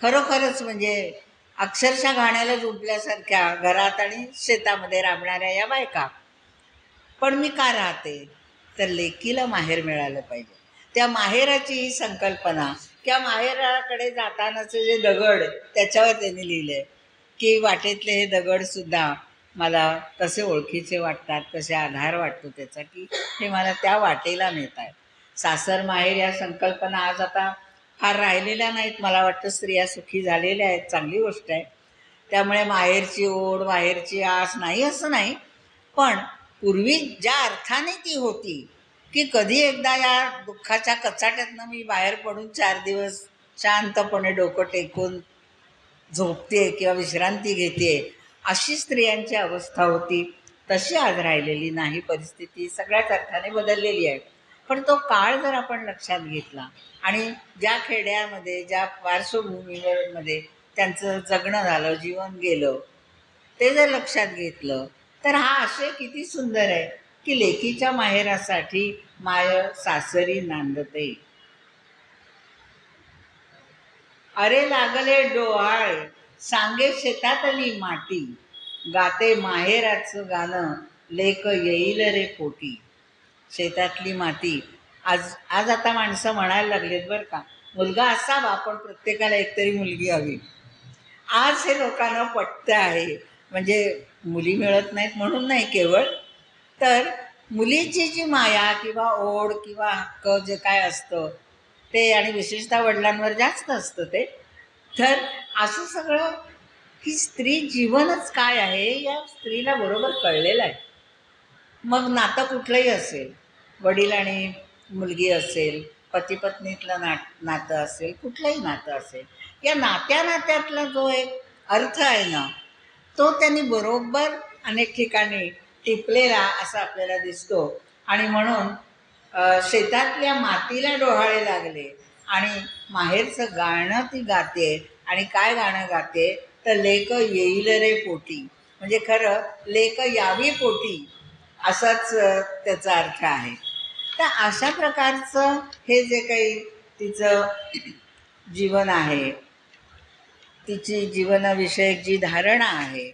खरोखरच म्हणजे अक्षरशः गाण्याला झुंपल्यासारख्या घरात आणि शेतामध्ये राबणाऱ्या या बायका. पण मी का राहते? तर लेकीला माहेर मिळालं पाहिजे. त्या माहेराची ही संकल्पना, किंवा माहेराकडे जातानाचे जे दगड त्याच्यावर त्यांनी लिहिलंय की वाटेतले हे दगडसुद्धा मला कसे ओळखीचे वाटतात, कसे आधार वाटतो त्याचा, की हे मला त्या वाटेला नेत आहेत. सासर माहेर या संकल्पना आज आता फार राहिलेल्या नाहीत. मला वाटतं स्त्रिया सुखी झालेल्या आहेत, चांगली गोष्ट आहे. त्यामुळे माहेरची ओढ, माहेरची आस नाही असं नाही, पण पूर्वी ज्या अर्थाने ती होती की कधी एकदा या दुःखाच्या कचाट्यातनं मी बाहेर पडून 4 दिवस शांतपणे डोकं टेकून झोपते किंवा विश्रांती घेते, अशी स्त्रियांची अवस्था होती. तशी आज राहिलेली नाही. परिस्थिती सगळ्याच अर्थाने बदललेली आहे. पण तो काळ जर आपण लक्षात घेतला आणि ज्या खेड्यामध्ये, ज्या पार्श्वभूमीमध्ये त्यांचं जगणं झालं, जीवन गेलं, ते जर लक्षात घेतलं तर हा आशय किती सुंदर आहे की लेकीच्या माहेरासाठी माय सासरी नांदते. अरे लागले डोहाळे, सांगे शेतातली माती, गाते माहेराचं गाणं, लेक येईल रे पोटी. शेतातली माती. आज आज आता माणसं म्हणायला लागलेत बरं का, मुलगा असावा पण प्रत्येकाला एकतरी मुलगी हवी. आज हे लोकांना पटतं आहे. म्हणजे मुली मिळत नाहीत म्हणून नाही केवळ, तर मुलीची जी माया किंवा ओढ किंवा हक्क जे काय असतं ते, आणि विशेषतः वडिलांवर जास्त असतं ते, तर असं सगळं की स्त्री जीवनच काय आहे या स्त्रीला बरोबर कळलेलं आहे. मग नातं कुठलंही असेल, वडील आणि मुलगी असेल, पती पत्नीतलं नातं असेल, कुठलंही नातं असेल, या नात्यातला जो एक अर्थ आहे ना, तो त्यांनी बरोबर अनेक ठिकाणी टिपलेला असा आपल्याला दिसतो. आणि म्हणून शेतातल्या मातीला डोहाळे लागले आणि माहेरचं गाणं ती गाते. आणि काय गाणं गाते तर लेक येईल रे पोटी, म्हणजे खरं लेक यावी पोटी असाच त्याचा अर्थ आहे. तर अशा प्रकारचं हे जे काही तिचं जीवन आहे, तिची जीवनाविषयक जी धारणा आहे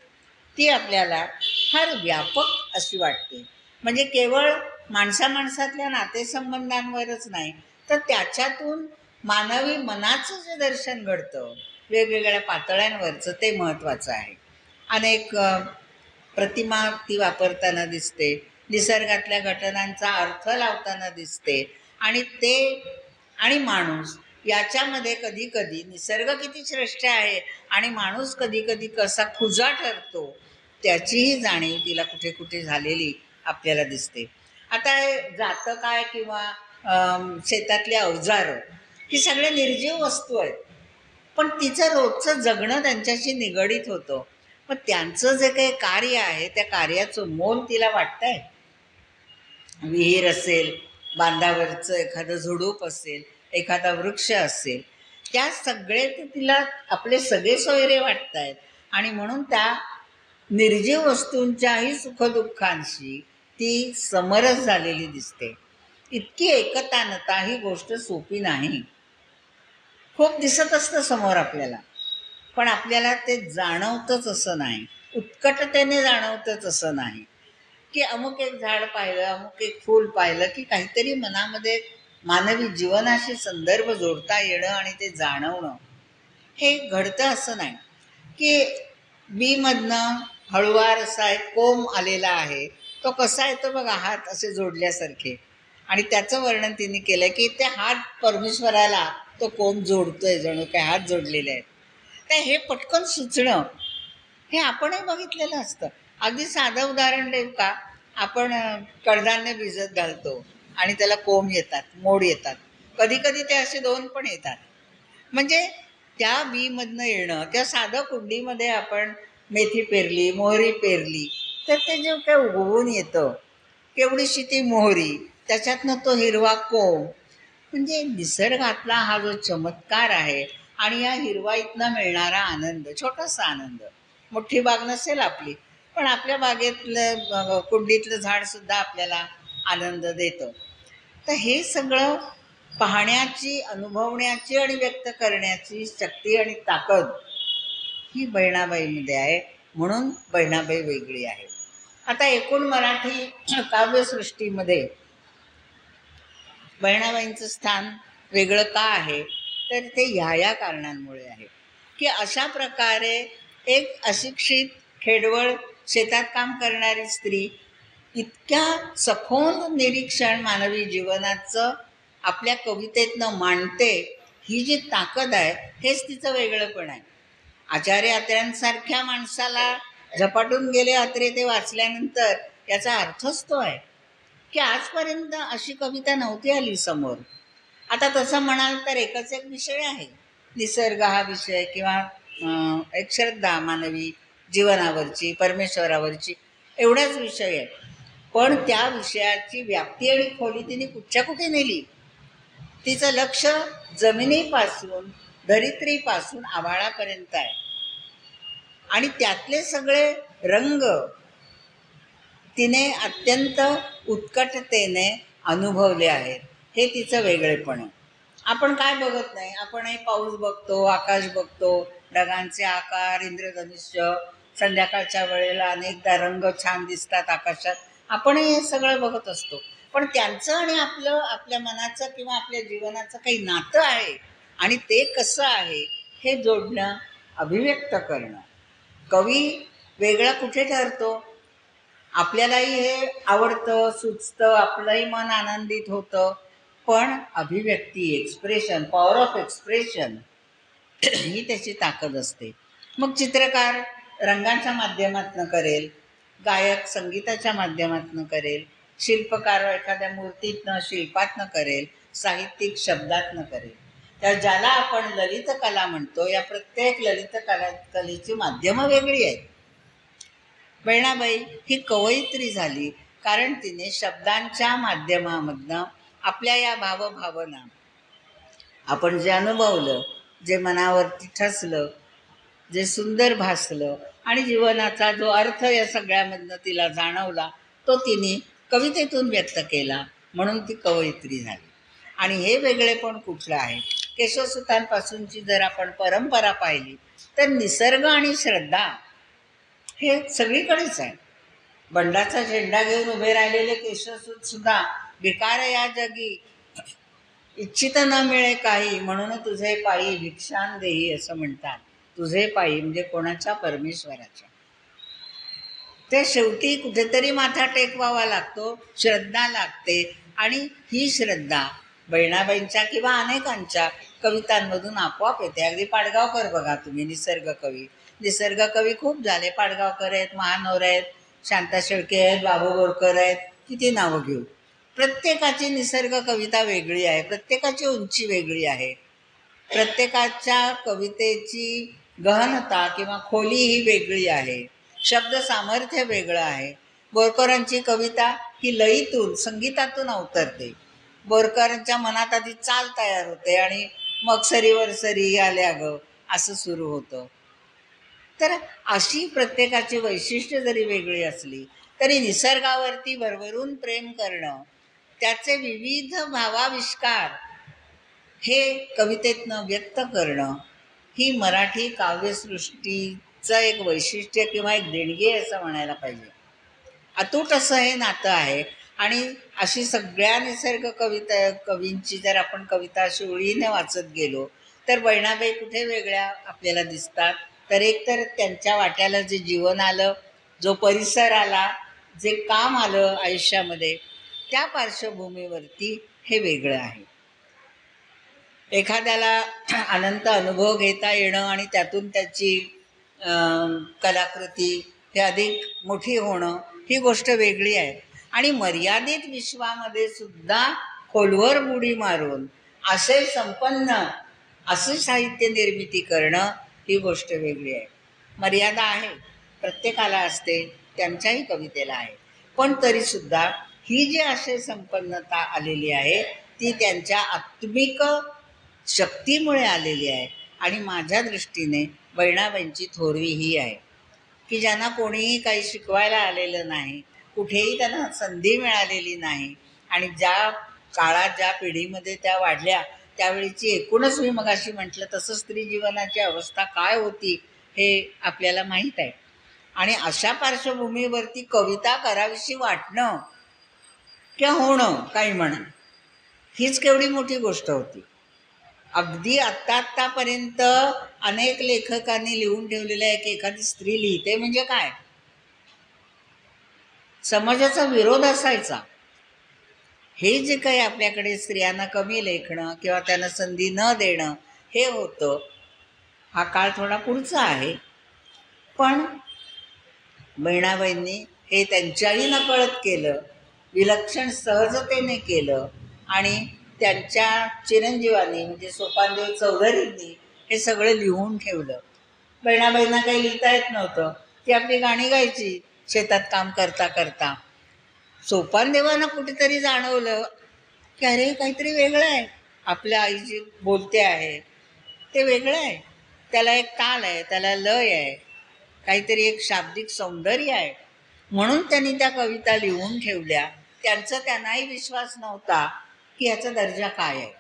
ती आपल्याला फार व्यापक अशी वाटते. म्हणजे केवळ माणसामाणसातल्या नातेसंबंधांवरच नाही, तर त्याच्यातून मानवी मनाचं जे दर्शन घडतं वेगवेगळ्या पातळ्यांवरचं, ते महत्त्वाचं आहे. अनेक प्रतिमा ती वापरताना दिसते, निसर्गातल्या घटनांचा अर्थ लावताना दिसते. आणि ते आणि माणूस याच्यामध्ये कधी कधी निसर्ग किती श्रेष्ठ आहे आणि माणूस कधी कधी कसा खुजा ठरतो त्याचीही जाणीव तिला कुठे कुठे झालेली आपल्याला दिसते. आता जातं काय किंवा शेतातली अवजारं ही सगळे निर्जीव वस्तू आहेत, पण तिचं रोजचं जगणं त्यांच्याशी निगडीत होतं. मग त्यांचं जे काही कार्य आहे त्या कार्याचं मोल तिला वाटतंय. विहीर असेल, बांधावरचं एखादं झुडूप असेल, एखादा वृक्ष असेल, त्या सगळे ते तिला आपले सगळे सोयरे वाटत आहेत. आणि म्हणून त्या निर्जीव वस्तूंच्याही सुखदुःखांशी ती समरस झालेली दिसते. इतकी एकतानता ही गोष्ट सोपी नाही. खूप दिसत असतं समोर आपल्याला, पण आपल्याला ते जाणवतंच असं नाही, उत्कटतेने जाणवतंच असं नाही. की अमुक एक झाड पाहिलं, अमुक एक फूल पाहिलं की काहीतरी मनामध्ये मानवी जीवनाशी संदर्भ जोडता येणं आणि ते जाणवणं हे घडतं असं नाही. की बीमधनं हळुवार असा एक कोंब आलेला आहे, तो कसा येतो बघा, हात असे जोडल्यासारखे. आणि त्याचं वर्णन तिने केलं की ते हात परमेश्वराला तो कोंब जोडतोय, जणू काय हात जोडलेले आहेत. तर हे पटकन सुचणं हे आपणही बघितलेलं असतं. अगदी साधं उदाहरण देऊ का, आपण कडधान्य भिजत घालतो आणि त्याला कोंब येतात, मोड येतात, कधी कधी ते असे 2 पण येतात. म्हणजे त्या बीमधनं येणं, त्या साधं कुंडीमध्ये आपण मेथी पेरली, मोहरी पेरली, तर ते जे काय उगवून येतं, केवढीशी ती मोहरी, त्याच्यातनं तो हिरवा कोंब, म्हणजे निसर्गातला हा जो चमत्कार आहे. आणि या हिरवाईतनं मिळणारा आनंद, छोटासा आनंद, मोठी बाग नसेल आपली, पण आपल्या बागेतलं कुंडीतलं झाडसुद्धा आपल्याला आनंद देतं. तर हे सगळं पाहण्याची, अनुभवण्याची आणि व्यक्त करण्याची शक्ती आणि ताकद ही बहिणाबाईमध्ये आहे, म्हणून बहिणाबाई वेगळी आहे. आता एकूण मराठी काव्यसृष्टीमध्ये बहिणाबाईंचं स्थान वेगळं का आहे, तर ते ह्या कारणांमुळे आहे की अशा प्रकारे एक अशिक्षित खेडवळ शेतात काम करणारी स्त्री इतक्या सखोल निरीक्षण मानवी जीवनाचं आपल्या कवितेतनं मांडते, ही जी ताकद आहे हेच तिचं वेगळंपण आहे. आचार्य अत्र्यांसारख्या माणसाला झपाटून गेले अत्रे ते वाचल्यानंतर याचा अर्थच तो आहे की आजपर्यंत अशी कविता नव्हती आली समोर. आता तसं म्हणाल तर एकच एक विषय आहे, निसर्ग हा विषय, किंवा एक श्रद्धा मानवी जीवनावरची, परमेश्वरावरची, एवढाच विषय आहे. पण त्या विषयाची व्याप्ती आणि खोली तिने कुठच्या कुठे नेली. तिचं लक्ष जमिनीपासून, धरित्रीपासून आभाळापर्यंत आहे आणि त्यातले सगळे रंग तिने अत्यंत उत्कटतेने अनुभवले आहेत. हे तिचं वेगळेपण आहे. आपण काय बघत नाही, आपणही पाऊस बघतो, आकाश बघतो, ढगांचे आकार, इंद्रधनुष्य, संध्याकाळच्या वेळेला अनेकदा रंग छान दिसतात आकाशात, आपणही हे सगळं बघत असतो. पण त्यांचं आणि आपलं, आपल्या मनाचं किंवा आपल्या जीवनाचं काही नातं आहे आणि ते कसं आहे हे जोडणं, अभिव्यक्त करणं. कवी वेगळा कुठे ठरतो? आपल्यालाही हे आवडतं, सुचतं, आपलंही मन आनंदित होतं, पण अभिव्यक्ती, एक्सप्रेशन, पॉवर ऑफ एक्सप्रेशन ही त्याची ताकद असते. मग चित्रकार रंगाच्या माध्यमातून करेल, गायक संगीताच्या माध्यमातून करेल, शिल्पकार एखाद्या मूर्तीतनं, शिल्पातनं करेल, साहित्यिक शब्दातनं करेल. तर ज्याला आपण ललित कला म्हणतो, या प्रत्येक ललित कलेची माध्यमं वेगळी आहेत. बहिणाबाई ही कवयित्री झाली कारण तिने शब्दांच्या माध्यमामधनं आपल्या या भावभावना, आपण जे अनुभवलं, जे मनावरती ठसलं, जे सुंदर भासलं आणि जीवनाचा जो अर्थ या सगळ्यामधनं तिला जाणवला, तो तिने कवितेतून व्यक्त केला, म्हणून ती कवयित्री झाली. आणि हे वेगळेपण कुठलं आहे? केशवसुतांपासूनची जर आपण परंपरा पाहिली तर निसर्ग आणि श्रद्धा हे सगळीकडेच आहे. बंडाचा झेंडा घेऊन उभे राहिलेले केशवसूत सुद्धा भिकार या जगी इच्छित न मिळे काही, म्हणून तुझे पायी भिक्षान देही असं म्हणतात. तुझे पायी म्हणजे कोणाच्या? परमेश्वराच्या. ते शेवटी कुठेतरी माथा टेकवावा लागतो, श्रद्धा लागते. आणि ही श्रद्धा बहिणाबाईंच्या किंवा अनेकांच्या कवितांमधून आपोआप येते. अगदी पाडगावकर बघा तुम्ही, निसर्ग कवी. निसर्ग कवी खूप झाले. पाडगावकर आहेत, महानोर आहेत, शांता शेळके आहेत, बाबू बोरकर आहेत, किती नावं घेऊ. प्रत्येकाची निसर्ग कविता वेगळी आहे, प्रत्येकाची उंची वेगळी आहे, प्रत्येकाच्या कवितेची गहनता किंवा खोली ही वेगळी आहे, शब्द सामर्थ्य वेगळं आहे. बोरकरांची कविता ही लयीतून, संगीतातून अवतरते. बोरकरांच्या मनात आधी चाल तयार होते आणि मग सरीवर सरी आल्या ग असं सुरू होतं. तर अशी प्रत्येकाची वैशिष्ट्य जरी वेगळी असली तरी निसर्गावरती भरभरून प्रेम करणं, त्याचे विविध भावाविष्कार हे कवितेतनं व्यक्त करणं, ही मराठी काव्यसृष्टीचं एक वैशिष्ट्य किंवा एक देणगी असं म्हणायला पाहिजे. अतूट असं हे नातं आहे. आणि अशी सगळ्या निसर्ग कवींची जर आपण कविता अशी ओळीने वाचत गेलो तर बहिणाबाई कुठे वेगळ्या आपल्याला दिसतात? तर एक तर त्यांच्या वाट्याला जे जीवन आलं, जो परिसर आला, जे काम आलं आयुष्यामध्ये, त्या पार्श्वभूमीवरती हे वेगळं आहे. एखाद्याला अनंत अनुभव घेता येणं आणि त्यातून त्याची कलाकृती हे अधिक मोठी होणं, ही गोष्ट वेगळी आहे. आणि मर्यादित विश्वामध्ये सुद्धा खोलवर बुडी मारून असे संपन्न असे साहित्य निर्मिती करणं, ही गोष्ट वेगळी आहे. मर्यादा आहे, प्रत्येकाला असते, त्यांच्याही कवितेला आहे. पण तरीसुद्धा ही जी असे संपन्नता आलेली आहे ती त्यांच्या आत्मिक शक्तीमुळे आलेली आहे. आणि माझ्या दृष्टीने बहिणाबाईंची थोरवी ही आहे की ज्यांना कोणीही काही शिकवायला आलेलं नाही, कुठेही त्यांना संधी मिळालेली नाही, आणि ज्या काळात, ज्या पिढीमध्ये त्या वाढल्या त्यावेळीची एकूणच, मी मगाशी म्हटलं तसं, स्त्री जीवनाची अवस्था काय होती हे आपल्याला माहीत आहे. आणि अशा पार्श्वभूमीवरती कविता करावीशी वाटणं किंवा होणं काही म्हणा, हीच केवढी मोठी गोष्ट होती. अगदी आत्तापर्यंत अनेक लेखकांनी लिहून ठेवलेलं आहे की एखादी स्त्री लिहिते म्हणजे काय, समाजाचा विरोध असायचा. हे जे काही आपल्याकडे स्त्रियांना कमी लेखणं किंवा त्यांना संधी न देणं हे होतं, हा काळ थोडा पुढचा आहे. पण बहिणाबाईंनी हे त्यांच्याही नकळत केलं, विलक्षण सहजतेने केलं. आणि त्यांच्या चिरंजीवांनी म्हणजे सोपानदेव चौधरींनी हे सगळं लिहून ठेवलं. बहिणाबाईंना काही लिहिता येत नव्हतं, ती आपली गाणी गायची शेतात काम करता करता. सोपानदेवांना कुठेतरी जाणवलं की अरे काहीतरी वेगळं आहे, आपल्या आई जी बोलते आहे ते वेगळं आहे, त्याला एक ताल आहे, त्याला लय आहे, काहीतरी एक शाब्दिक सौंदर्य आहे. म्हणून त्यांनी त्या कविता लिहून ठेवल्या. त्यांचा त्यांनाही विश्वास नव्हता की याचा दर्जा काय आहे.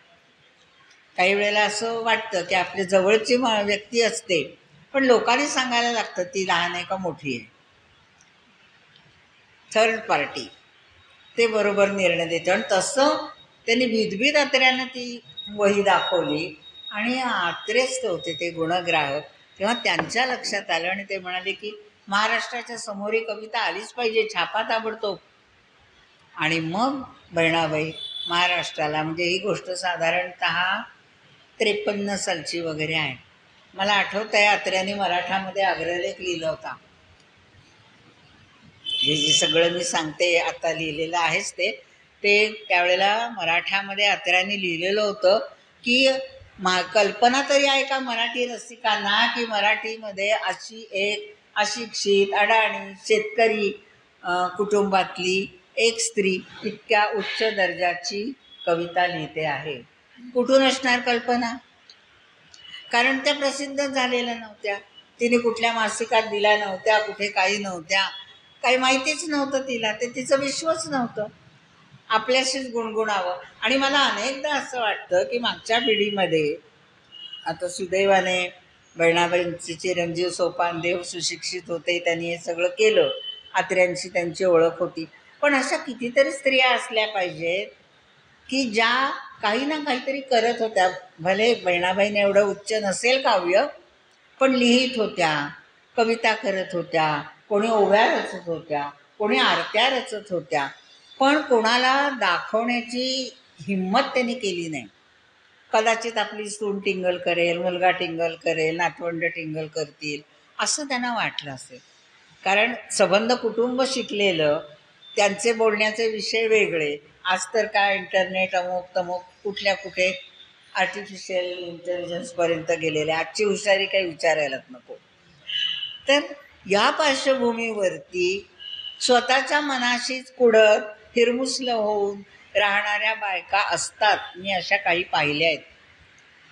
काही वेळेला असं वाटतं की आपल्या जवळची व्यक्ती असते पण लोकांनी सांगायला लागतं ती लहान आहे का मोठी आहे, थर्ड पार्टी ते बरोबर निर्णय देतं. आणि तसं त्यांनी विधविध अत्र्यानं ती वही दाखवली आणि आत्रेच होते ते गुणग्राहक. तेव्हा त्यांच्या लक्षात आलं आणि ते म्हणाले की महाराष्ट्राच्या समोर ही कविता आलीच पाहिजे, छापा ताबडतोब. आणि मग बहिणाबाई महाराष्ट्राला, म्हणजे ही गोष्ट साधारणतः 53 सालची वगैरे आहे. मला आठवत आहे अत्र्यांनी मराठामध्ये अग्रलेख लिहिला होता. हे जे सगळं मी सांगते आता लिहिलेलं आहेच ते त्यावेळेला मराठामध्ये अत्र्यांनी लिहिलेलं होतं की कल्पना तरी आहे का मराठी रसिकांना की मराठीमध्ये अशी एक अशिक्षित अडाणी शेतकरी कुटुंबातली एक स्त्री इतक्या उच्च दर्जाची कविता लिहिते आहे. कुठून असणार कल्पना, कारण त्या प्रसिद्ध झालेल्या नव्हत्या, तिने कुठल्या मासिकात दिल्या नव्हत्या, कुठे काही नव्हत्या, काही माहितीच नव्हतं तिला, ते तिचं विश्वच नव्हतं. आपल्याशीच गुणगुणावं. आणि मला अनेकदा असं वाटतं की मागच्या पिढीमध्ये, आता सुदैवाने बहिणाबाईंचे चिरंजीव सोपानदेव सुशिक्षित होते, त्यांनी हे सगळं केलं, अत्र्यांची त्यांची ओळख होती. पण अशा कितीतरी स्त्रिया असल्या पाहिजेत की ज्या काही ना काहीतरी करत होत्या. भले बहिणाबाईने एवढं उच्च नसेल काव्य, पण लिहित होत्या, कविता करत होत्या, कोणी ओव्या रचत होत्या, कोणी आरत्या रचत होत्या. पण कोणाला दाखवण्याची हिंमत त्यांनी केली नाही. कदाचित आपली सून टिंगल करेल, मुलगा टिंगल करेल, नातवंड टिंगल करतील असं त्यांना वाटलं असेल. कारण संबंध कुटुंब शिकलेलं, त्यांचे बोलण्याचे विषय वेगळे. आज तर काय इंटरनेट अमुक तमुक कुठल्या कुठे आर्टिफिशियल इंटेलिजन्सपर्यंत गेलेले, आजची हुशारी काही विचारायलाच नको. तर या पार्श्वभूमीवरती स्वतःच्या मनाशीच कुढत हिरमुसलं होऊन राहणाऱ्या बायका असतात. मी अशा काही पाहिल्या आहेत.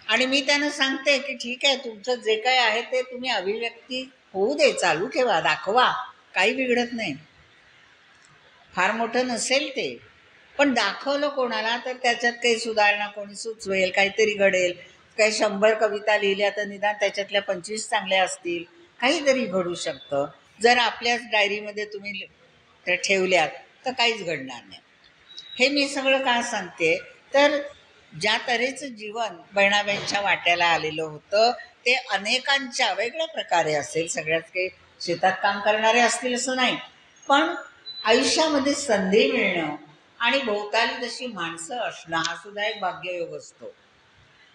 आणि मी त्यांना सांगते की ठीक आहे, तुमचं जे काही आहे ते तुम्ही अभिव्यक्ती होऊ दे, चालू ठेवा, दाखवा, काही बिघडत नाही. फार मोठं नसेल ते, पण दाखवलं कोणाला तर त्याच्यात काही सुधारणा कोणी सुचवेल, काहीतरी घडेल. काही 100 कविता लिहिल्या तर निदान त्याच्यातल्या 25 चांगल्या असतील, काहीतरी घडू शकतं. जर आपल्याच डायरीमध्ये तुम्ही त्या ठेवल्यात तर काहीच घडणार नाही. हे मी सगळं का सांगते, तर ज्या तऱ्हेचं जीवन बहिणाबाईंच्या वाट्याला आलेलं होतं ते अनेकांच्या वेगळ्या प्रकारे असेल. सगळ्याच काही शेतात काम करणारे असतील असं नाही, पण आयुष्यामध्ये संधी मिळणं आणि भोवताली तशी माणसं असणं हा सुद्धा एक भाग्ययोग असतो.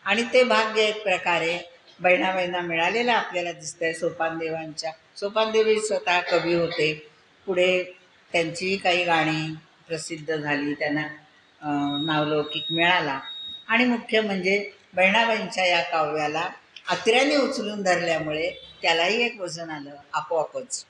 आणि ते भाग्य एक प्रकारे बहिणाबाईंना मिळालेलं आपल्याला दिसतंय. सोपानदेवी स्वतः कवी होते. पुढे त्यांचीही काही गाणी प्रसिद्ध झाली, त्यांना नावलौकिक मिळाला. आणि मुख्य म्हणजे बहिणाबाईंच्या या काव्याला अत्र्याने उचलून धरल्यामुळे त्यालाही एक वजन आलं आपोआपच.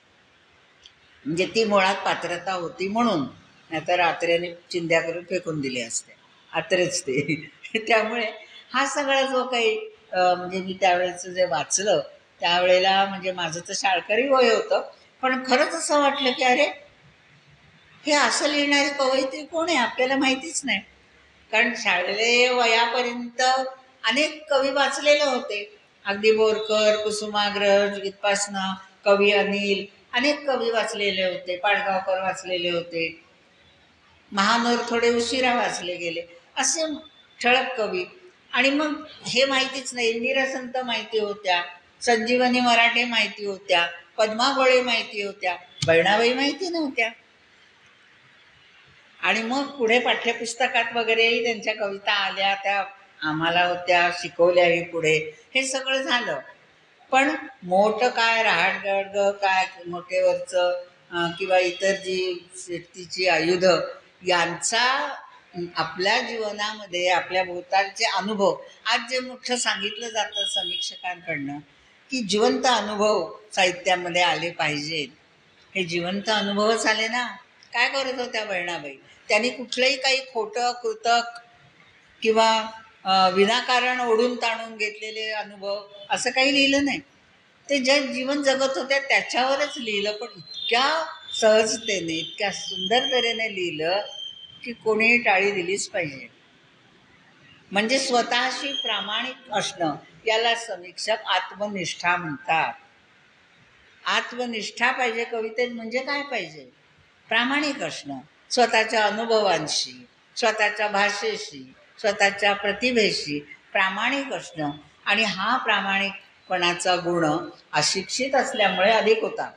म्हणजे ती मुळात पात्रता होती म्हणून, नाहीतर अत्र्याने चिंध्या करून फेकून दिले असते, अत्रेच ते. त्यामुळे हा सगळा जो काही म्हणजे मी त्यावेळेचं जे वाचलं त्यावेळेला, म्हणजे माझं तर शाळकरी वय होतं, पण खरंच असं वाटलं की अरे हे असं लिहिणारी कवयित्री कोण आहे, आपल्याला माहितीच नाही. कारण शाळेले वयापर्यंत अनेक कवी वाचलेले होते अगदी बोरकर, कुसुमाग्रज इथपासनं कवी अनिल, अनेक कवी वाचलेले होते, पाडगावकर वाचलेले होते, महानोर थोडे उशिरा वाचले गेले, असे ठळक कवी. आणि मग हे माहितीच नाही, इंदिरा संत माहिती होत्या, संजीवनी मराठे माहिती होत्या, पद्मा गोळे माहिती होत्या, बहिणाबाई माहिती नव्हत्या. आणि मग पुढे पाठ्यपुस्तकात वगैरेही त्यांच्या कविता आल्या, त्या आम्हाला होत्या, शिकवल्याही पुढे, हे सगळं झालं. पण मोठं काय, रहाटगड काय, मोठेवरचं किंवा इतर जी शेतीची आयुध यांचा आपल्या जीवनामध्ये आपल्या भोवतालचे अनुभव, आज जे मोठं सांगितलं जातं समीक्षकांकडनं की जिवंत अनुभव साहित्यामध्ये आले पाहिजेत, हे जिवंत अनुभवच आले ना. काय करत होत्या बहिणाबाई? त्यांनी कुठलंही काही खोटं कृतक किंवा विनाकारण ओढून ताणून घेतलेले अनुभव असं काही लिहिलं नाही. ते जे जीवन जगत होत्या त्याच्यावरच लिहिलं, पण इतक्या सहजतेने, इतक्या सुंदर तऱ्हेने लिहिलं की कोणीही टाळी दिलीच पाहिजे. म्हणजे स्वतःशी प्रामाणिक असणं, याला समीक्षक आत्मनिष्ठा म्हणतात. आत्मनिष्ठा पाहिजे कवितेत. म्हणजे काय पाहिजे? प्रामाणिक असणं, स्वतःच्या अनुभवांशी, स्वतःच्या भाषेशी, स्वतःच्या प्रतिभेशी प्रामाणिक असणं. आणि हा प्रामाणिकपणाचा गुण अशिक्षित असल्यामुळे अधिक होता.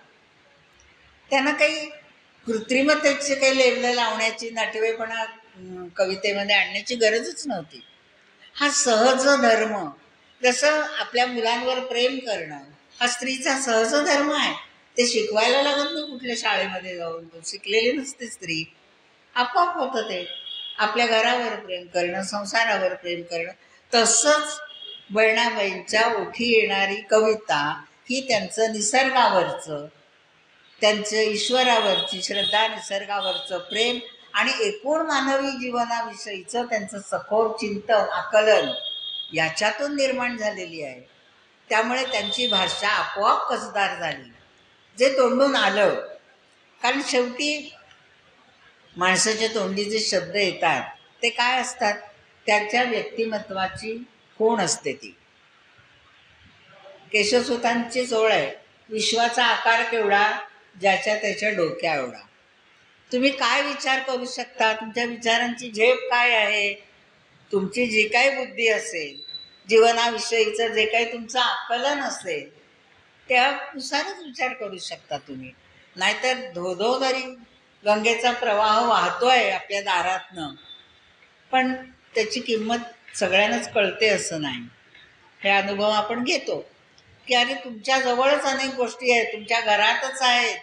त्यांना काही कृत्रिमतेचे काही लेबलं लावण्याची, नटवेपणा कवितेमध्ये आणण्याची गरजच नव्हती. हा सहज धर्म, जसं आपल्या मुलांवर प्रेम करणं हा स्त्रीचा सहज धर्म आहे. ते शिकवायला लागत नाही कुठल्या शाळेमध्ये जाऊन, शिकलेली नसते स्त्री, आपोआप होतं ते. आपल्या घरावर प्रेम करणं, संसारावर प्रेम करणं. तसंच बहिणाबाईंच्या ओठी येणारी कविता ही त्यांचं निसर्गावरचं, त्यांचं ईश्वरावरची श्रद्धा, निसर्गावरचं प्रेम आणि एकूण मानवी जीवनाविषयीचं त्यांचं सखोल चिंतन, आकलन याच्यातून निर्माण झालेली आहे. त्यामुळे त्यांची भाषा आपोआप कसदार झाली, जे तोंडून आलं. कारण शेवटी माणसाच्या तोंडी जे शब्द येतात ते काय असतात? त्यांच्या व्यक्तिमत्वाची खूण असते ती. केशवसुतांची ओळ आहे, विश्वाचा आकार केवढा, ज्याच्या त्याच्या डोक्या एवढा. तुम्ही काय विचार करू शकता, तुमच्या विचारांची झेप काय आहे, तुमची जी काही बुद्धी असेल, जीवनाविषयीचं जे काही तुमचं आकलन असेल, त्यानुसारच विचार करू शकता तुम्ही. नाहीतर धोधो जरी गंगेचा प्रवाह वाहतोय आपल्या दारातनं, पण त्याची किंमत सगळ्यांनाच कळते असं नाही. हे अनुभव आपण घेतो की अरे तुमच्या जवळच अनेक गोष्टी आहेत, तुमच्या घरातच आहेत,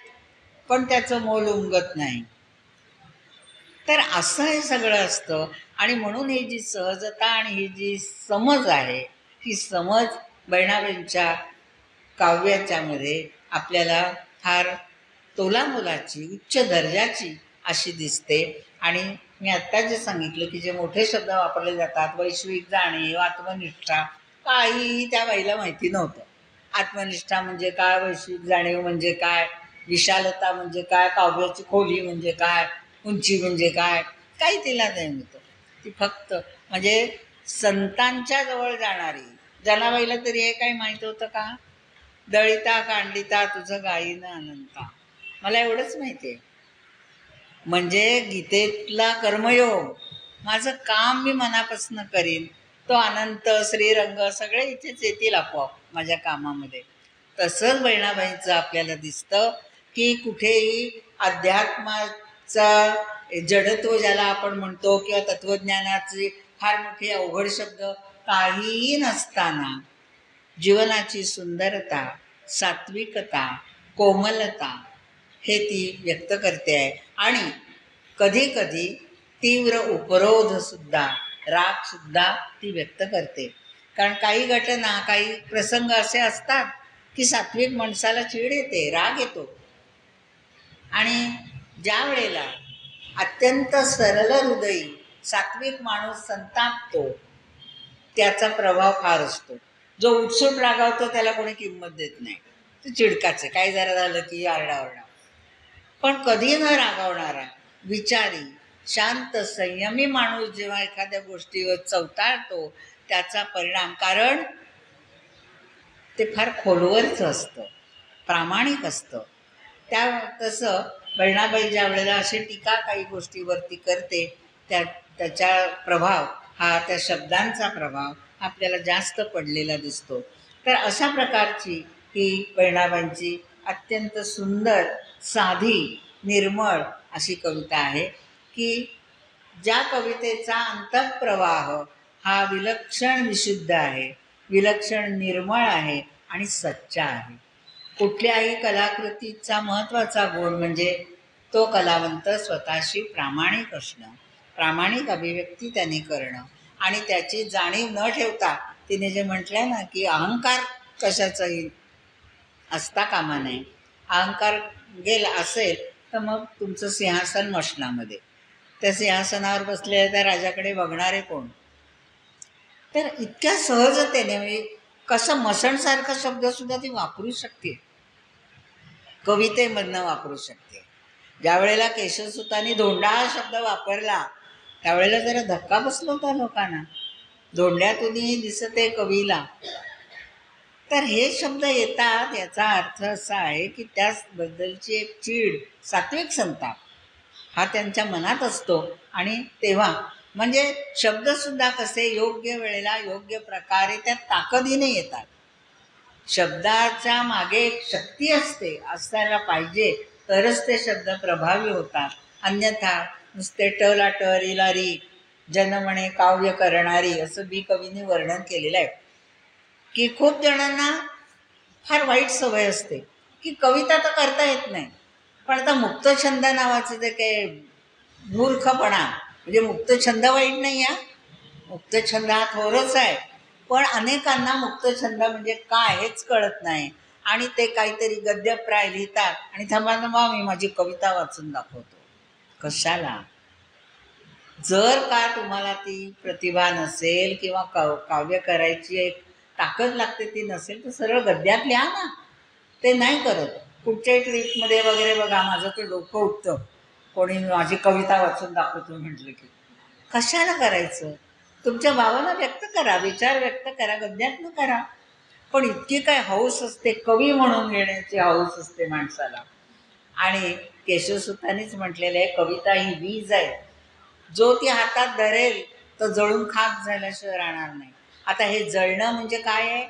पण त्याचं मोल उमगत नाही. तर असं हे सगळं असतं. आणि म्हणून ही जी सहजता आणि ही जी समज आहे, ही समज बहिणाबाईंच्या काव्याच्यामध्ये आपल्याला फार तोलामोलाची, उच्च दर्जाची अशी दिसते. आणि मी आत्ता जे सांगितलं की जे मोठे शब्द वापरले जातात, वैश्विक जाणीव, आत्मनिष्ठा, काहीही त्या बाईला माहिती नव्हतं. आत्मनिष्ठा म्हणजे काय, वैश्विक जाणीव म्हणजे काय, विशालता म्हणजे काय, काव्याची खोली म्हणजे काय, उंची म्हणजे काय, काही तिला नाही होतं. ती फक्त म्हणजे संतांच्या जवळ जाणारी. जनाबाईला तरी हे काही माहीत होतं का? दळिता कांडिता तुझं गायीनं अनंता, मला एवढंच माहिती आहे. म्हणजे गीतेतला कर्मयोग, माझं काम मी मनापासून करीन, तो अनंत, श्रीरंग सगळे इथेच येतील आपोआप माझ्या कामामध्ये. तसंच बहिणाबाईंचं आपल्याला दिसतं की कुठेही अध्यात्माचा जडत्व ज्याला आपण म्हणतो, किंवा तत्त्वज्ञानाची फार मोठी अवघड शब्द काहीही नसताना जीवनाची सुंदरता, सात्विकता, कोमलता हे ती व्यक्त करते आहे. आणि कधी कधी तीव्र उपरोधसुद्धा, रागसुद्धा ती व्यक्त करते. कारण काही घटना, काही प्रसंग असे असतात की सात्विक माणसाला चीड येते, राग येतो. आणि ज्या वेळेला अत्यंत सरळ हृदयी सात्विक माणूस संतापतो, त्याचा प्रभाव फार असतो. जो उठसूट रागावतो त्याला कोणी किंमत देत नाही, तो चिडकाचे, काही जरा झालं की आरडाओरडा. पण कधी न रागावणारा, विचारी, शांत, संयमी माणूस जेव्हा एखाद्या गोष्टीवर चवताळतो, त्याचा परिणाम, कारण ते फार खोलवरचं असतं, प्रामाणिक असतं. तसं बहिणाबाई ज्या वेळेला अशी टीका काही गोष्टीवरती करते, त्याच्या प्रभाव हा, त्या शब्दांचा प्रभाव आपल्याला जास्त पडलेला दिसतो. तर अशा प्रकारची ही बहिणाबाईंची अत्यंत सुंदर, साधी, निर्मळ अशी कविता आहे की ज्या कवितेचा अंतःप्रवाह हा विलक्षण विशुद्ध आहे, विलक्षण निर्मळ आहे आणि सच्चा आहे. कुठल्याही कलाकृतीचा महत्त्वाचा गुण म्हणजे तो कलावंत स्वतःशी प्रामाणिक असणं, प्रामाणिक अभिव्यक्ती त्याने करणं आणि त्याची जाणीव न ठेवता, तिने जे म्हटलं ना की अहंकार कशाचाही असता कामा नये. अहंकार गेला असेल तर मग तुमचं सिंहासन मशनामध्ये, त्या सिंहासनावर बसलेल्या त्या राजाकडे बघणारे कोण? तर इतक्या सहजतेने म्हणजे कसं मसणसारखा शब्दसुद्धा ती वापरू शकते, कवितेमधनं वापरू शकते. ज्या वेळेला केशवसुतांनी धोंडा हा शब्द वापरला त्यावेळेला जरा धक्का बसला होता लोकांना. धोंड्यातूनही दिसते कवीला. तर हे शब्द येतात याचा अर्थ असा आहे की त्याबद्दलची एक चीड, सात्विक संताप हा त्यांच्या मनात असतो. आणि तेव्हा म्हणजे शब्दसुद्धा कसे योग्य वेळेला योग्य प्रकारे त्या ताकदीने येतात. शब्दाच्या मागे एक शक्ती असते, असायला पाहिजे, तरच ते शब्द प्रभावी होतात. अन्यथा नुसते टला टरीला री जनमणे काव्य करणारी असं बी कवींनी वर्णन केलेलं आहे की खूप जणांना फार वाईट सवय असते की कविता तर करता येत नाही, पण आता मुक्तछंद नावाचं जे काही मूर्खपणा, म्हणजे मुक्तछंद वाईट नाही आहे, मुक्तछंद हा थोरच आहे, पण अनेकांना मुक्तछंद म्हणजे काय हेच कळत नाही आणि ते काहीतरी गद्यप्राय लिहितात आणि थांबा मी माझी कविता वाचून दाखवतो. कशाला? जर का तुम्हाला ती प्रतिभा नसेल किंवा काव्य करायची एक ताकद लागते ती नसेल तर सरळ गद्यात लिहा ना. ते नाही करत. कुठच्याही ट्रीपमध्ये वगैरे बघा माझं तर डोकं उठतं, कोणी माझी कविता वाचून दाखवतो म्हटलं की. कशाला करायचं? तुमच्या भावना व्यक्त करा, विचार व्यक्त करा, गद्यातनं करा. पण इतकी काय हौस असते, कवी म्हणून घेण्याची हौस असते माणसाला. आणि केशवसुतांनीच म्हटलेलं आहे, कविता ही वीज आहे, जो ती हातात धरेल तर जळून खाक झाल्याशिवाय राहणार नाही. आता हे जळणं म्हणजे काय आहे?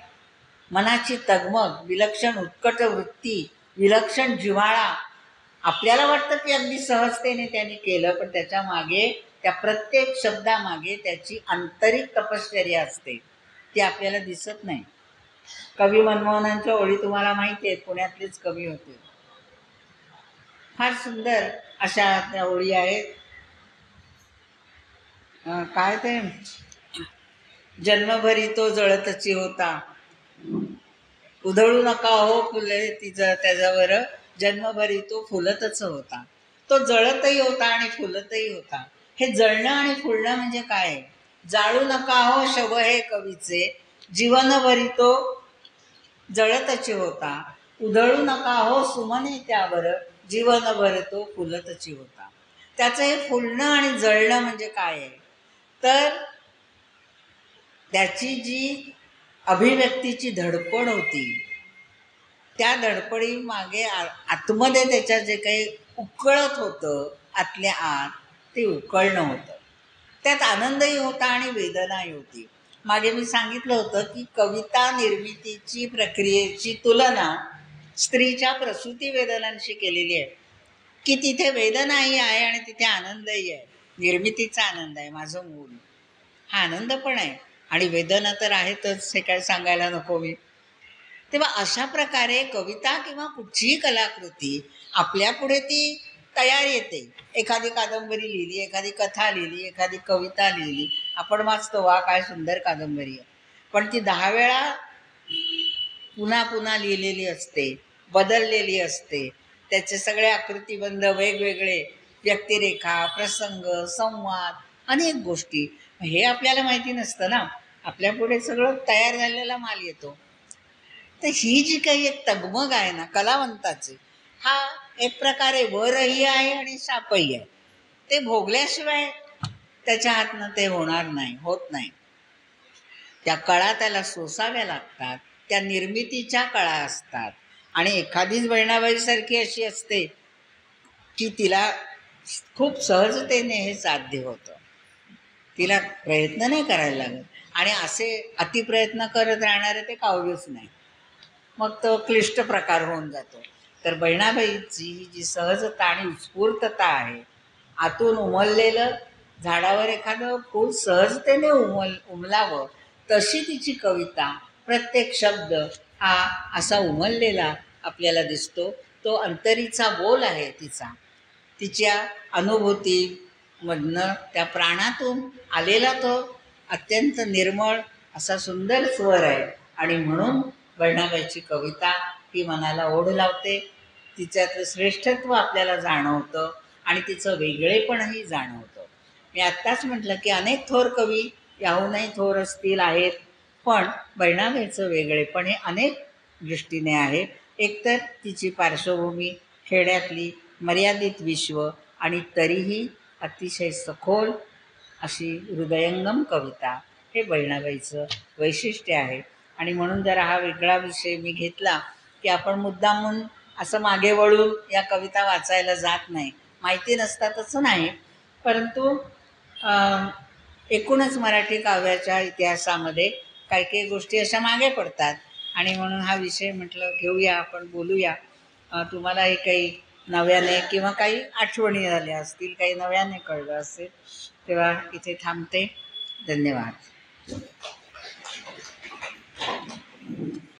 मनाची तगमग, विलक्षण उत्कट वृत्ती, विलक्षण जिव्हाळा. आपल्याला वाटतं की अगदी सहजतेने त्यांनी केलं, पण त्याच्या मागे, त्या प्रत्येक शब्दामागे त्याची आंतरिक तपश्चर्या असते, ती आपल्याला दिसत नाही. कवी मनमोहनांच्या ओळी तुम्हाला माहिती आहेत, पुण्यातलेच कवी होते. फार सुंदर अशा त्या ओळी आहेत. काय ते, जन्मभरी तो जळतची होता, उधळू नका हो फुले तिचं त्याच्यावर, जन्मभरी तो फुलतच होता. तो जळतही होता आणि फुलतही होता. हे जळणं आणि फुलणं म्हणजे काय? जाळू नका हो शव हे कवीचे, जीवनभरी तो जळतची होता, उधळू नका हो सुमने त्यावर, जीवनभर तो फुलतची होता. त्याचं हे फुलणं आणि जळणं म्हणजे काय आहे? तर त्याची जी अभिव्यक्तीची धडपड होती, त्या धडपडी मागे आतमध्ये त्याच्या जे काही उकळत होतं आतल्या आत, ते उकळणं होतं. त्यात आनंदही होता आणि वेदनाही होती. मागे मी सांगितलं होतं की कविता निर्मितीची प्रक्रियेची तुलना स्त्रीच्या प्रसूती वेदनांशी केलेली आहे, की तिथे वेदनाही आहे आणि तिथे आनंदही आहे. निर्मितीचा आनंद आहे, माझं मूल हा आनंद पण आहे आणि वेदना तर आहेतच, हे काय सांगायला नको मी. तेव्हा अशा प्रकारे कविता किंवा कुठचीही कलाकृती आपल्यापुढे ती तयार येते. एखादी कादंबरी लिहिली, एखादी कथा लिहिली, एखादी कविता लिहिली, आपण वाचतो वा काय सुंदर कादंबरी आहे, पण ती 10 वेळा पुन्हा पुन्हा लिहिलेली असते, बदललेली असते. त्याचे सगळे आकृतिबंध वेगवेगळे, व्यक्तिरेखा, प्रसंग, संवाद, अनेक गोष्टी, हे आपल्याला माहिती नसतं ना. आपल्यापुढे सगळं तयार झालेला माल येतो. तर ही जी काही एक तगमग आहे ना कलावंताची, हा एक प्रकारे वरही आहे आणि शापही आहे. ते भोगल्याशिवाय त्याच्या हातनं ते होणार नाही, होत नाही. त्या कळा त्याला सोसाव्या लागतात. त्या निर्मितीच्या कळा असतात. आणि एखादीच बहिणाबाईसारखी अशी असते की तिला खूप सहजतेने हे साध्य होतं, तिला प्रयत्न नाही करायला लागत. आणि असे अतिप्रयत्न करत राहणारे ते काव्यच नाही, मग तो क्लिष्ट प्रकार होऊन जातो. तर बहिणाबाईची ही जी सहजता आणि उत्स्फूर्तता आहे, आतून उमललेलं, झाडावर एखादं फूल सहजतेने उमलावं तशी तिची कविता, प्रत्येक शब्द हा असा उमललेला आपल्याला दिसतो. तो अंतरीचा बोल आहे तिचा, तिच्या अनुभूतीमधनं, त्या प्राणातून आलेला तो अत्यंत निर्मळ असा सुंदर स्वर आहे. आणि म्हणून बहिणाबाईची कविता ही मनाला ओढ लावते, तिच्यातलं श्रेष्ठत्व आपल्याला जाणवतं आणि तिचं वेगळेपणही जाणवतं. मी आत्ताच म्हटलं की अनेक थोर कवी याहूनही थोर असतील, आहेत, पण बहिणाबाईचं वेगळेपण हे अनेक दृष्टीने आहे. एकतर तिची पार्श्वभूमी खेड्यातली मर्यादित विश्व, आणि तरीही अतिशय सखोल अशी हृदयंगम कविता, हे बहिणाबाईचं वैशिष्ट्य आहे. आणि म्हणून जरा हा वेगळा विषय मी घेतला की आपण मुद्दामून असं मागे वळून या कविता वाचायला जात नाही, माहिती नसतातच नाही, परंतु एकूणच मराठी काव्याच्या इतिहासामध्ये काही काही गोष्टी अशा मागे पडतात. आणि म्हणून हा विषय म्हटलं घेऊया, आपण बोलूया. तुम्हालाही काही नव्याने किंवा काही आठवणी झाल्या असतील, काही नव्याने कळलं असेल, तेव्हा इथे थांबते. धन्यवाद.